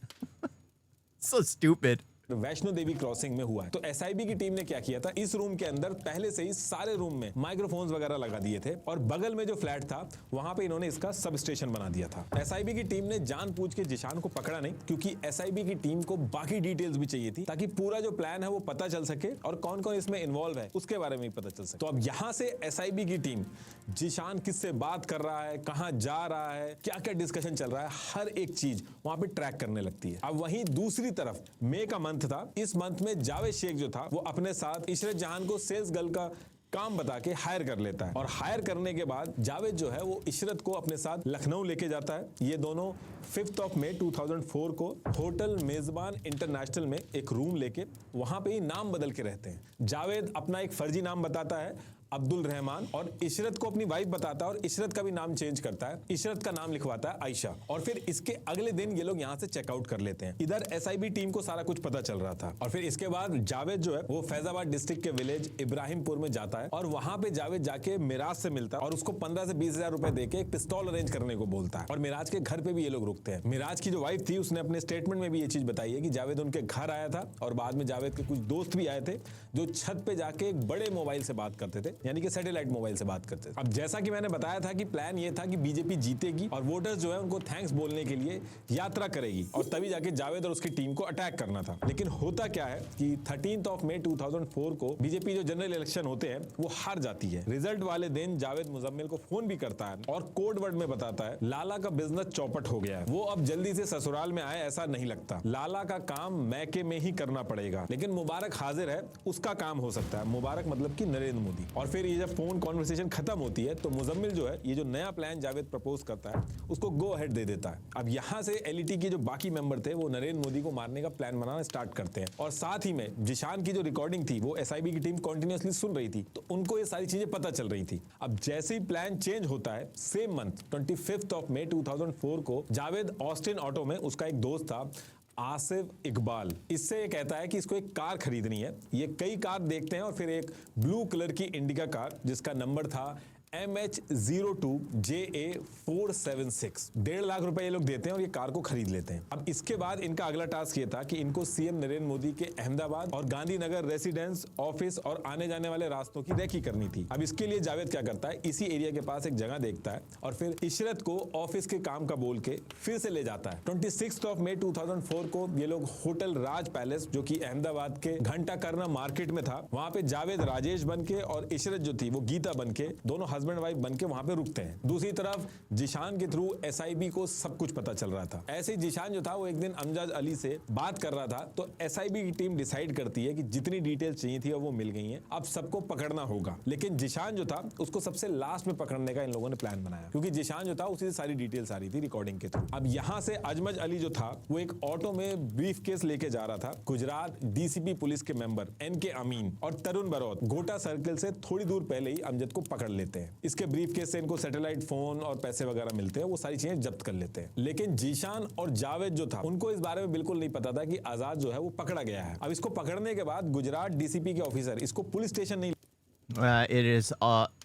So stupid. Vaishno Devi crossing में हुआ है। तो SIB की team ने क्या किया था, इस रूम के अंदर पहले से ही सारे रूम में माइक्रोफोन्स वगैरह लगा दिए थे और बगल में जो फ्लैट था वहां पे इन्होंने इसका सब स्टेशन बना दिया था। एसआईबी की टीम ने जानबूझ के जिशान को पकड़ा नहीं, क्योंकि एसआईबी की टीम को बाकी डिटेल्स भी चाहिए थी, ताकि पूरा जो प्लान है वो पता चल सके और कौन कौन इसमें इन्वॉल्व है उसके बारे में भी पता चल सके। तो अब यहां से एसआईबी की टीम जिशान किससे बात कर रहा है, कहां जा रहा है, क्या क्या डिस्कशन चल रहा है, हर एक चीज वहां पे ट्रैक करने लगती है। अब वहीं दूसरी तरफ मई का मंथ था, इस मंथ में जावेद शेख जो था वो अपने साथ इशरत जहां को सेल्स गर्ल का काम बता के हायर कर लेता है, और हायर करने के बाद जावेद जो है वो इशरत को अपने साथ लखनऊ लेके जाता है। ये दोनों 5 मई 2004 को होटल मेजबान इंटरनेशनल में एक रूम लेके वहां पे ही नाम बदल के रहते हैं। जावेद अपना एक फर्जी नाम बताता है अब्दुल रहमान, और इशरत को अपनी वाइफ बताता है और इशरत का भी नाम चेंज करता है, इशरत का नाम लिखवाता है आयशा। और फिर इसके अगले दिन ये लोग यहाँ से चेकआउट कर लेते हैं। इधर एसआईबी टीम को सारा कुछ पता चल रहा था। और फिर इसके बाद जावेद जो है वो फैजाबाद डिस्ट्रिक्ट के विलेज इब्राहिमपुर में जाता है और वहां पे जावेद जाके मिराज से मिलता है और उसको 15 से 20 हजार रुपए देके एक पिस्तौल अरेंज करने को बोलता है। और मिराज के घर पे भी ये लोग रुकते हैं। मिराज की जो वाइफ थी उसने अपने स्टेटमेंट में भी ये चीज बताई है कि जावेद उनके घर आया था और बाद में जावेद के कुछ दोस्त भी आए थे जो छत पे जाके एक बड़े मोबाइल से बात करते थे, यानी कि सैटेलाइट मोबाइल से बात करते थे। अब जैसा कि मैंने बताया था कि प्लान ये था कि बीजेपी जीतेगी और वोटर्स जो है उनको थैंक्स बोलने के लिए यात्रा करेगी और तभी जाके जावेद और उसकी टीम को अटैक करना था। लेकिन होता क्या है कि 13 मई 2004 को बीजेपी जो जनरल इलेक्शन होते हैं वो हार जाती है। रिजल्ट वाले दिन जावेद मुजम्मिल को फोन भी करता है और कोड वर्ड में बताता है लाला का बिजनेस चौपट हो गया है, वो अब जल्दी से ससुराल में आए ऐसा नहीं लगता, लाला का काम मैके में ही करना पड़ेगा, लेकिन मुबारक हाजिर है उसका काम हो सकता है। मुबारक मतलब कि नरेंद्र मोदी। और फिर ये जब फोन कॉन्वर्सेशन खत्म होती है तो मुजम्मिल जो है ये जो नया प्लान जावेद प्रपोज करता है उसको गो अहेड दे देता है। अब यहाँ से एलईटी के जो बाकी मेंबर थे वो नरेंद्र मोदी को मारने का प्लान बनाना स्टार्ट करते हैं। और साथ ही में जिशान की जो रिकॉर्डिंग थी वो एसआईबी की टीम कंटिन्यूअसली सुन रही थी, तो उनको ये सारी चीजें पता चल रही थी। अब जैसे ही प्लान चेंज होता है, सेम मंथ 25 मई 2004 को जावेद ऑस्टिन ऑटो में, उसका एक दोस्त था आसिफ इकबाल, इससे ये कहता है कि इसको एक कार खरीदनी है। ये कई कार देखते हैं और फिर एक ब्लू कलर की इंडिका कार जिसका नंबर था MH02JA476, 1.5 लाख रुपए ये लोग देते हैं और ये कार को खरीद लेते हैं। अब इसके बाद इनका अगला टास्क ये था कि इनको सीएम नरेंद्र मोदी के अहमदाबाद और गांधीनगर रेसिडेंस, ऑफिस और आने जाने वाले रास्तों की रेकी करनी थी। अब इसके लिए जावेद क्या करता है, इसी एरिया के पास एक जगह देखता है और फिर इशरत को ऑफिस के काम का बोल के फिर से ले जाता है। 26 मई 2004 को ये लोग होटल राज पैलेस जो कि अहमदाबाद के घंटा करना मार्केट में था, वहां पे जावेद राजेश बन के और इशरत जो थी वो गीता बन के, दोनों हस्बैंड वाइफ बनके वहां पे रुकते हैं। दूसरी तरफ जिशान के थ्रू एसआईबी को सब कुछ पता चल रहा था। ऐसे ही जिशान जो था वो एक दिन अमजद अली से बात कर रहा था, तो एसआईबी की टीम डिसाइड करती है कि जितनी डिटेल चाहिए थी वो मिल गई हैं, अब सबको पकड़ना होगा। लेकिन जिशान जो था उसको सबसे लास्ट में पकड़ने का इन लोगों ने प्लान बनाया, क्योंकि जिशान जो था उसी से सारी डिटेल्स आ रही थी रिकॉर्डिंग के थ्रू। अब यहाँ से अजमज अली जो था वो एक ऑटो में ब्रीफ केस लेके जा रहा था। गुजरात डीसीपी पुलिस के मेंबर एनके अमीन और तरुण बरौत गोटा सर्किल से थोड़ी दूर पहले ही अमजद को पकड़ लेते हैं। इसके ब्रीफ केस से इनको सैटेलाइट फोन और पैसे वगैरह मिलते हैं, वो सारी चीजें जब्त कर लेते हैं। लेकिन जीशान और जावेद जो था उनको इस बारे में बिल्कुल नहीं पता था कि आजाद जो है वो पकड़ा गया है। अब इसको पकड़ने के बाद गुजरात डीसीपी के ऑफिसर इसको पुलिस स्टेशन नहीं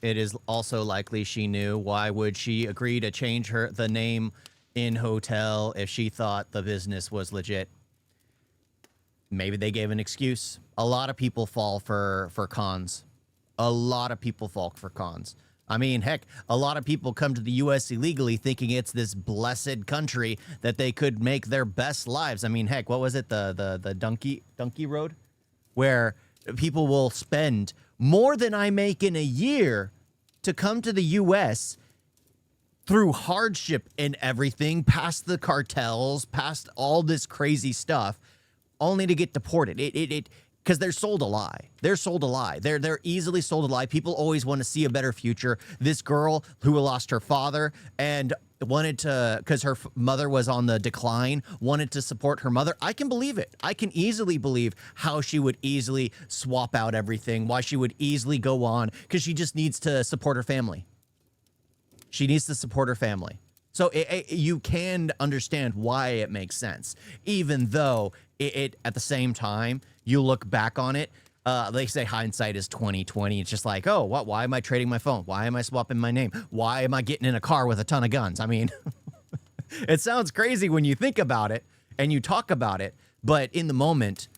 It is also likely she knew. Why would she agree to change the name in hotel if she thought the business was legit? Maybe they gave an excuse. A lot of people fall for cons. A lot of people fall for cons. I mean, heck, a lot of people come to the U.S. illegally thinking it's this blessed country that they could make their best lives. I mean, heck, what was it? The donkey road? Where people will spend more than I make in a year to come to the U.S. through hardship and everything, past the cartels, past all this crazy stuff, only to get deported. because they're sold a lie. They're sold a lie. They're easily sold a lie. People always want to see a better future. This girl who lost her father and wanted to, because her mother was on the decline, wanted to support her mother. I can believe it. I can easily believe how she would easily swap out everything, why she would easily go on, because she just needs to support her family. She needs to support her family. So you can understand why it makes sense, even though it at the same time, you look back on it, they say hindsight is 20/20. It's just like, oh, what? Why am I trading my phone? Why am I swapping my name? Why am I getting in a car with a ton of guns? I mean, it sounds crazy when you think about it and you talk about it, but in the moment,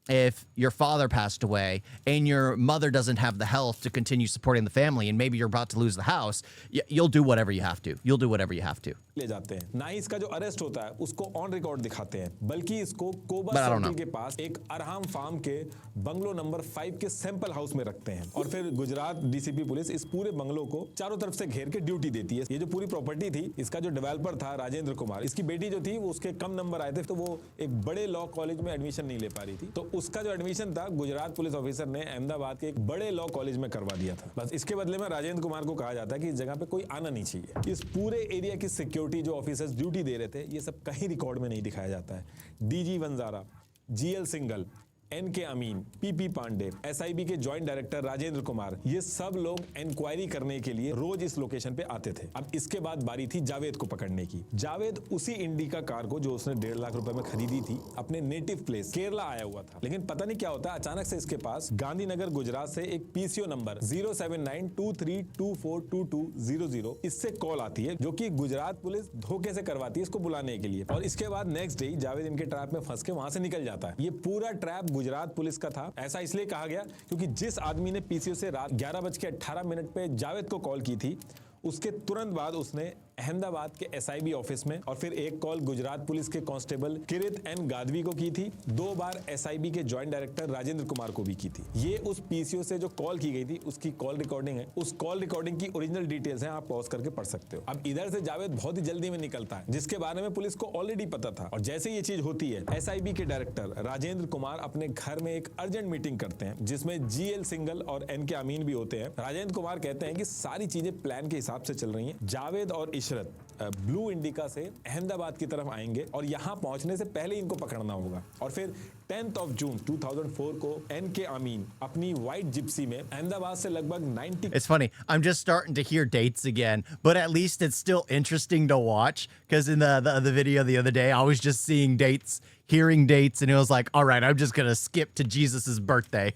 if your father passed away and your mother doesn't have the health to continue supporting the family and maybe you're about to lose the house, you'll do whatever you have to. You'll do whatever you have to. ले जाते हैं ना ही इसका जो arrest होता है उसको on record दिखाते हैं, बल्कि इसको कोबा But I don't circle know. के पास एक अरहाम फार्म के बंगलो नंबर 5 के सैंपल हाउस में रखते हैं और फिर गुजरात डीसीपी पुलिस इस पूरे बंगलो को चारों तरफ से घेर के ड्यूटी देती है। ये जो पूरी प्रॉपर्टी थी, इसका जो डेवलपर था राजेंद्र कुमार, इसकी बेटी जो थी वो उसके कम नंबर आए थे तो वो एक बड़े लॉ कॉलेज में एडमिशन नहीं ले पा रही थी, तो उसका जो एडमिशन था गुजरात पुलिस ऑफिसर ने अहमदाबाद के एक बड़े लॉ कॉलेज में करवा दिया था। बस इसके बदले में राजेंद्र कुमार को कहा जाता है कि इस जगह पे कोई आना नहीं चाहिए। इस पूरे एरिया की सिक्योरिटी जो ऑफिसर्स ड्यूटी दे रहे थे, ये सब कहीं रिकॉर्ड में नहीं दिखाया जाता है। DG Vanzara, GL Singhal, NK Amin, PP Pandey, SIB के जॉइंट डायरेक्टर राजेंद्र कुमार, ये सब लोग इंक्वायरी करने के लिए रोज इस लोकेशन पे आते थे। अब इसके बाद बारी थी जावेद को पकड़ने की। जावेद उसी इंडिका कार को जो उसने 1.5 लाख रुपए में खरीदी थी अपने नेटिव प्लेस केरला आया हुआ था, लेकिन पता नहीं क्या होता है अचानक से इसके पास गांधीनगर गुजरात से एक पीसीओ नंबर 07923242200 इससे कॉल आती है, जो कि गुजरात पुलिस धोखे से करवाती है इसको बुलाने के लिए। और इसके बाद नेक्स्ट डे जावेद इनके ट्रैप में फंस के वहां से निकल जाता है। ये पूरा ट्रैप गुजरात पुलिस का था। ऐसा इसलिए कहा गया क्योंकि जिस आदमी ने पीसीओ से रात 11:18 पे जावेद को कॉल की थी, उसके तुरंत बाद उसने अहमदाबाद के एसआईबी ऑफिस में और फिर एक कॉल गुजरात पुलिस के कांस्टेबल किरित एन गादवी को की थी, 2 बार एसआईबी के जॉइंट डायरेक्टर राजेंद्र कुमार को भी की थी। ये उस पीसीओ से जो कॉल की गई थी उसकी कॉल रिकॉर्डिंग है। उस कॉल रिकॉर्डिंग की ओरिजिनल डिटेल्स हैं, आप पॉज करके पढ़ सकते हो। अब इधर से जावेद बहुत ही जल्दी में निकलता है, जिसके बारे में पुलिस को ऑलरेडी पता था। और जैसे ये चीज होती है, एसआईबी के डायरेक्टर राजेंद्र कुमार अपने घर में एक अर्जेंट मीटिंग करते हैं जिसमें जीएल सिंघल और एनके अमीन भी होते हैं। राजेंद्र कुमार कहते हैं कि सारी चीजें प्लान के हिसाब से चल रही हैं। जावेद और इशरत ब्लू इंडिका से अहमदाबाद की तरफ आएंगे और यहां पहुंचने से पहले इनको पकड़ना होगा। और फिर 10 जून 2004 को एनके अमीन अपनी व्हाइट जिप्सी में अहमदाबाद से लगभग 90 It's funny. I'm just starting to hear dates again, but at least it's still interesting to watch because in the video the other day, I was just seeing dates, hearing dates, and it was like, all right, I'm just going to skip to Jesus's birthday.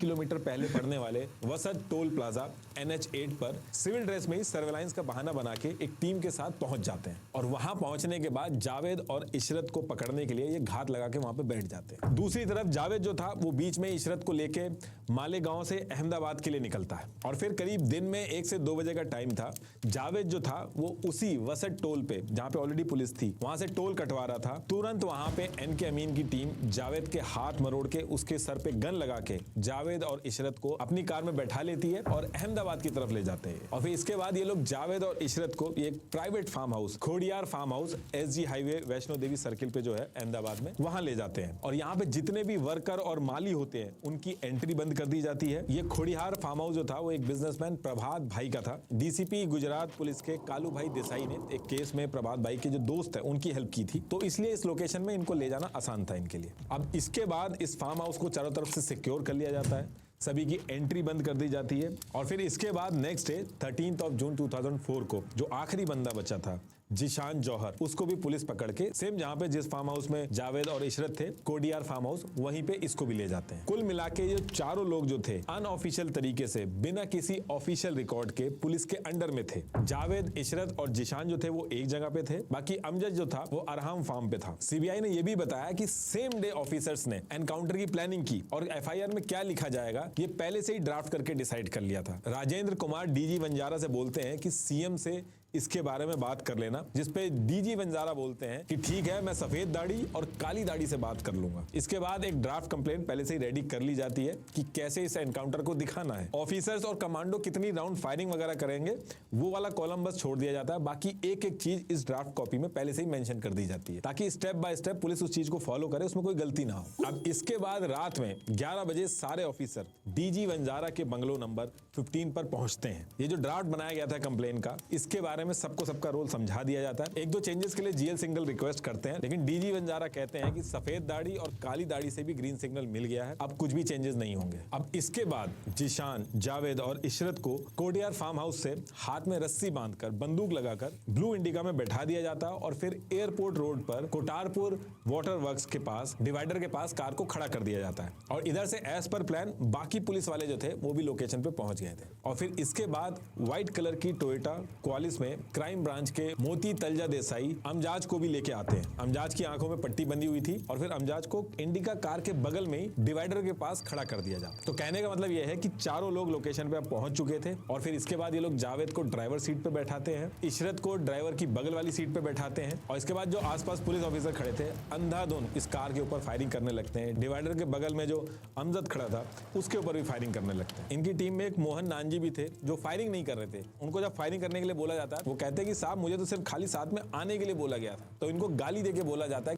Kilometre पहले पड़ने वाले वसत toll plaza NH8 पर civil dress में ही surveillance का बहाना बना के एक टीम के साथ पहुंच जाते हैं। और वहां पहुंचने के बाद जावेद और इशरत को पकड़ने के लिए ये घात लगा के वहां पे बैठ जाते हैं। दूसरी तरफ जावेद जो था वो बीच में इशरत को लेके मालेगांव से अहमदाबाद के लिए निकलता है। और फिर करीब दिन में 1 से 2 बजे का टाइम था। जावेद जो था वो उसी वसत टोल पे जहां पे ऑलरेडी पुलिस थी वहां से टोल कटवा रहा था। तुरंत वहां पे एनके अमीन की टीम जावेद के हाथ मरोड़ के उसके सर पे गन लगा के जावेद और इशरत को अपनी कार में बैठा लेती है और अहमदाबाद की तरफ ले जाते हैं। और फिर इसके बाद ये लोग जावेद और इशरत को एक private farm house Khodiyar farm house SG highway Vaishno Devi circle पे जो है अहमदाबाद में, वहां ले जाते हैं। और यहाँ पे जितने भी वर्कर और माली होते हैं उनकी एंट्री बंद कर दी जाती है। ये खोडियार फार्म हाउस जो था वो एक बिजनेसमैन प्रभात भाई का था। डीसीपी गुजरात पुलिस के कालू भाई देसाई ने एक केस में प्रभात भाई के जो दोस्त है उनकी हेल्प की थी, तो इसलिए इस लोकेशन में इनको ले जाना आसान था इनके लिए। अब इसके बाद इस फार्म हाउस को चारों तरफ से सिक्योर कर लिया जाता है, सभी की एंट्री बंद कर दी जाती है। और फिर इसके बाद नेक्स्ट डे 13 जून 2004 को जो आखिरी बंदा बचा था जिशान जौहर, उसको भी पुलिस पकड़ के सेम जहां पे जिस फार्म हाउस में जावेद और इशरत थे कोडियार फार्म हाउस, वहीं पे इसको भी ले जाते हैं। कुल मिला के ये चारों लोग जो थे अनऑफिशियल तरीके से बिना किसी ऑफिशियल रिकॉर्ड के पुलिस के अंडर में थे। जावेद, इशरत और जिशान जो थे वो एक जगह पे थे, बाकी अमजद जो था वो अरहाम फार्म पे था। सीबीआई ने ये भी बताया कि सेम डे ऑफिसर्स ने एनकाउंटर की प्लानिंग की और एफआईआर में क्या लिखा जाएगा ये पहले से ही ड्राफ्ट करके डिसाइड कर लिया था। राजेंद्र कुमार डीजी बंजारा से बोलते हैं कि सीएम से इसके बारे में बात कर लेना, जिसपे डीजी वंजारा बोलते हैं कि ठीक है, मैं सफेद दाढ़ी और काली दाढ़ी से बात कर लूंगा। इसके बाद एक ड्राफ्ट कंप्लेंट पहले से ही रेडी कर ली जाती है कि कैसे इस एनकाउंटर को दिखाना है। ऑफिसर्स और कमांडो कितनी राउंड फायरिंग वगैरह करेंगे वो वाला कॉलम बस छोड़ दिया जाता है। बाकी एक एक चीज इस ड्राफ्ट कॉपी में पहले से ही मेंशन कर दी जाती है ताकि स्टेप बाय स्टेप पुलिस उस चीज को फॉलो करे, उसमें कोई गलती ना हो। अब इसके बाद रात में 11 बजे सारे ऑफिसर डीजी वंजारा के बंगलो नंबर 15 पर पहुंचते हैं। ये जो ड्राफ्ट बनाया गया था कंप्लेन का, इसके बारे में सबको सबका रोल समझा दिया जाता है। एक दो चेंजेस के लिए जीएल सिग्नल रिक्वेस्ट करते हैं, लेकिन डीजी वंजारा कहते हैं कि सफेद दाढ़ी और काली दाढ़ी से भी ग्रीन सिग्नल मिल गया है, अब कुछ भी चेंजेस नहीं होंगे। अब इसके बाद जिशान, जावेद और इशरत को कोडियार फार्म हाउस से हाथ में रस्सी बांधकर बंदूक लगाकर ब्लू इंडिका में बैठा दिया जाता है और फिर एयरपोर्ट रोड पर कोटारपुर वाटर वर्क्स के पास डिवाइडर के पास कार को खड़ा कर दिया जाता है। और इधर से एज पर प्लान बाकी पुलिस वाले जो थे वो भी लोकेशन पे पहुंच गए थे। और फिर इसके बाद व्हाइट कलर की टोयोटा क्वालिस में क्राइम ब्रांच के मोती तलजा देसाई अमजाज को भी लेके आते हैं। अमजाज की आंखों में पट्टी बंधी हुई थी और फिर अमजाज को इंडिका कार के बगल में ही डिवाइडर के पास खड़ा कर दिया जाता। तो कहने का मतलब यह है कि चारों लोग लोकेशन पे अब पहुंच चुके थे। और फिर इसके बाद ये लोग जावेद को ड्राइवर सीट पे बैठाते हैं, इशरत को ड्राइवर की बगल वाली सीट पे बैठाते हैं और इसके बाद जो आसपास पुलिस ऑफिसर खड़े थे अंधाधुंध इस कार के ऊपर फायरिंग करने लगते हैं। डिवाइडर के बगल में जो अमजद खड़ा था उसके ऊपर भी फायरिंग करने लगते हैं। इनकी टीम में एक मोहन नानजी भी थे जो फायरिंग नहीं कर रहे थे। उनको जब फायरिंग करने के लिए बोला जाता है वो कहते हैं कि साहब मुझे तो सिर्फ खाली साथ में आने के लिए बोला गया था। तो इनको गाली देके बोला जाता है।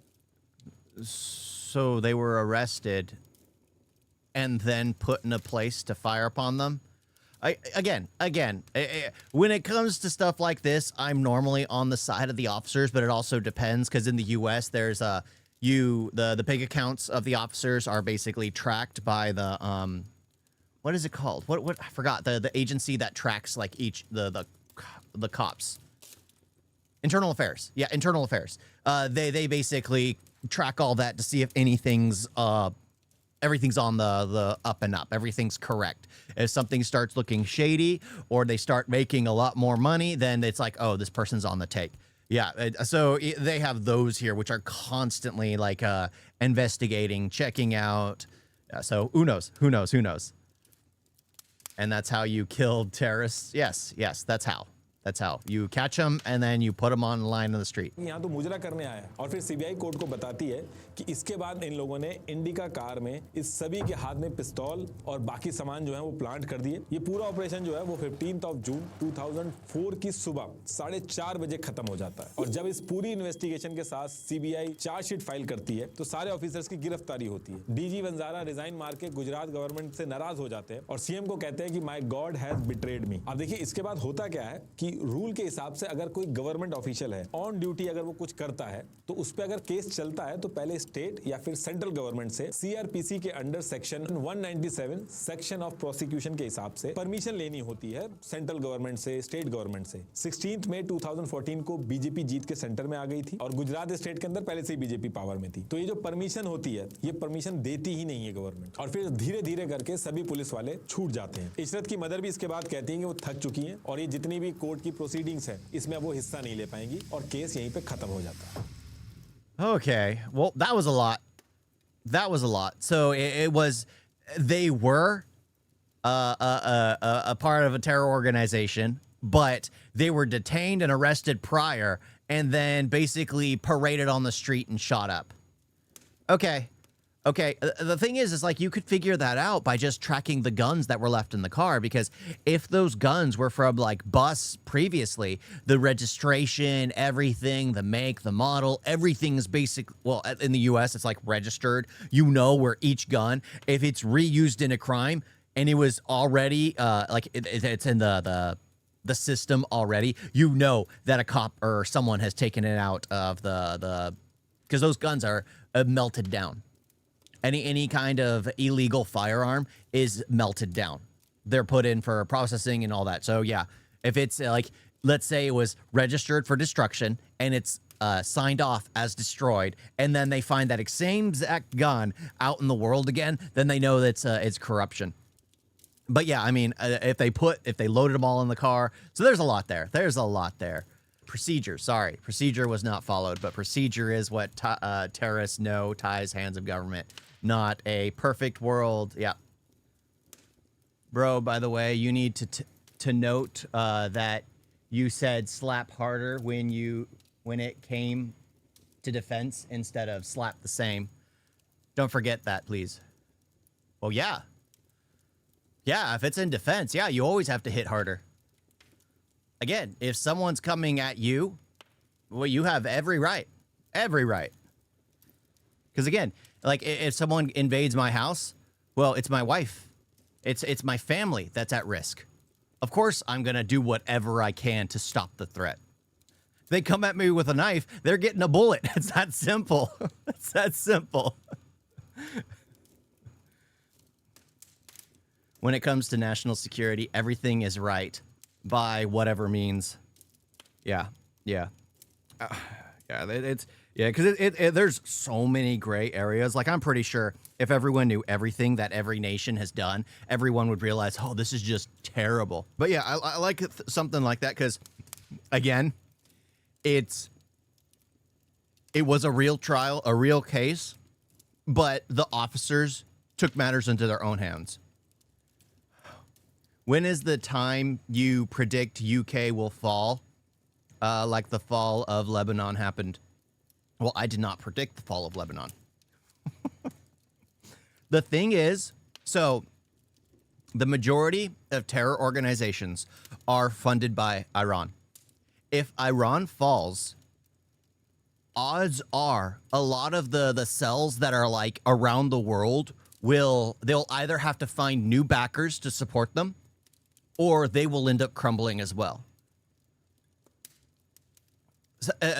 So they were arrested and then put in a place to fire upon them. When it comes to stuff like this, I'm normally on the side of the officers, but it also depends because in the U.S. there's the pig accounts of the officers are basically tracked by the what is it called? What I forgot the agency that tracks like each the cops. Internal Affairs. Yeah, Internal Affairs. They basically track all that to see if everything's on the up and up. Everything's correct. If something starts looking shady or they start making a lot more money, then it's like, oh, this person's on the take. Yeah, so they have those here, which are constantly like investigating, checking out. So who knows? Who knows? And that's how you killed terrorists. Yes, that's how. That's how you catch them and then you put them on the line on the street. यहाँ तो मुजरा करने आया और फिर CBI court को बताती है कि इसके बाद इन लोगों ने इंडिका कार में इस सभी के हाथ में पिस्तौल और बाकी सामान जो है वो प्लांट कर दिए। ये पूरा ऑपरेशन जो है वो 15 जून 2004 की सुबह 4:30 बजे खत्म हो जाता है। और जब इस पूरी इन्वेस्टिगेशन के साथ सीबीआई चार्जशीट फाइल करती है तो सारे ऑफिसर्स की गिरफ्तारी होती है। डीजी वंजारा रिजाइन मार के गुजरात गवर्नमेंट से नाराज हो जाते हैं और सीएम को कहते हैं कि my God has betrayed me. अब देखिए इसके बाद होता क्या है कि रूल के हिसाब से अगर कोई गवर्नमेंट ऑफिशियल है ऑन ड्यूटी, अगर वो कुछ करता है तो उस पर अगर केस चलता है तो पहले स्टेट या फिर सेंट्रल गवर्नमेंट से सीआरपीसी के under section 197 section of prosecution के हिसाब से परमिशन लेनी होती है सेंट्रल गवर्नमेंट से, स्टेट गवर्नमेंट से। 16 मई 2014 को बीजेपी जीत के सेंटर में आ गई थी और गुजरात स्टेट के अंदर पहले से ही बीजेपी पावर में थी। तो ये जो परमिशन होती है ये परमिशन देती ही नहीं है गवर्नमेंट और फिर धीरे धीरे करके सभी पुलिस वाले छूट जाते हैं। इशरत की मदर भी इसके बाद कहती है कि वो थक चुकी है और ये जितनी भी कोर्ट की प्रोसीडिंग्स है इसमें वो हिस्सा नहीं ले पाएंगी और केस यहीं पे खत्म हो जाता है। Okay, well, that was a lot. So it was, they were a part of a terror organization, but they were detained and arrested prior and then basically paraded on the street and shot up. Okay, the thing is like you could figure that out by just tracking the guns that were left in the car, because if those guns were from like busts previously, the registration, everything, the make, the model, everything is basic. Well, in the US, it's like registered. You know where each gun, if it's reused in a crime and it was already like it's in the system already, you know that a cop or someone has taken it out of the because those guns are melted down. Any kind of illegal firearm is melted down. They're put in for processing and all that. So yeah, if it's like, let's say it was registered for destruction and it's signed off as destroyed, and then they find that same exact gun out in the world again, then they know that it's corruption. But yeah, I mean, if they loaded them all in the car, so there's a lot there. Procedure was not followed, but procedure is what terrorists know ties hands of government. Not a perfect world. Yeah. Bro, by the way, you need to note that you said slap harder when it came to defense instead of slap the same. Don't forget that, please. Well, yeah. Yeah, if it's in defense, yeah, you always have to hit harder. Again, if someone's coming at you, well, you have every right. Every right. Because again, like if someone invades my house, well, it's my wife. It's my family that's at risk. Of course, I'm going to do whatever I can to stop the threat. If they come at me with a knife, they're getting a bullet. It's that simple. It's that simple. When it comes to national security, everything is right by whatever means. Yeah. Yeah. Because there's so many gray areas. Like, I'm pretty sure if everyone knew everything that every nation has done, everyone would realize, oh, this is just terrible. But yeah, I like something like that because, again, it was a real trial, a real case, but the officers took matters into their own hands. When is the time you predict UK will fall? Like the fall of Lebanon happened? Well, I did not predict the fall of Lebanon. The thing is, so the majority of terror organizations are funded by Iran. If Iran falls, odds are a lot of the cells that are like around the world they'll either have to find new backers to support them, or they will end up crumbling as well.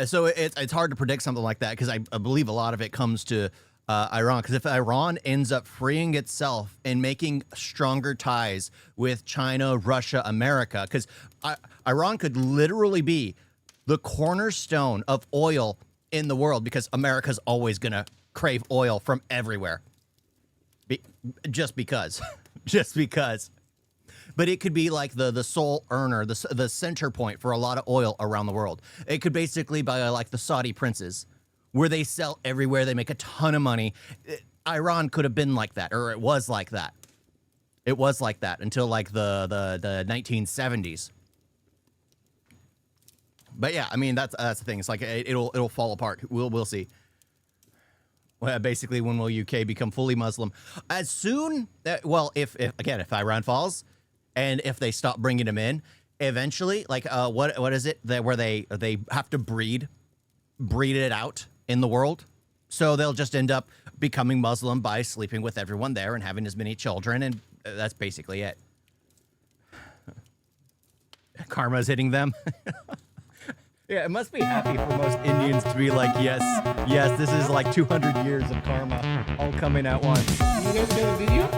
So it's hard to predict something like that because I believe a lot of it comes to Iran. Because if Iran ends up freeing itself and making stronger ties with China, Russia, America, because Iran could literally be the cornerstone of oil in the world because America's always going to crave oil from everywhere. Just because. Just because. But it could be like the sole earner, the center point for a lot of oil around the world. It could basically be like the Saudi princes, where they sell everywhere. They make a ton of money. Iran could have been like that, or it was like that. It was like that until like the 1970s. But yeah, I mean that's the thing. It's like it'll fall apart. We'll see. Well, basically, when will UK become fully Muslim? As soon, well, if Iran falls. And if they stop bringing them in, eventually, like what is it that where they have to breed it out in the world, so they'll just end up becoming Muslim by sleeping with everyone there and having as many children, and that's basically it. Karma's hitting them. Yeah, it must be happy for most Indians to be like, yes, this is like 200 years of karma all coming at once. You guys got a video?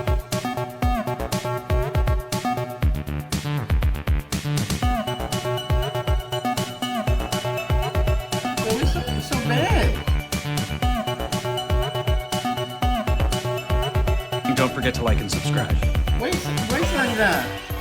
Don't forget to like and subscribe. Wait on that.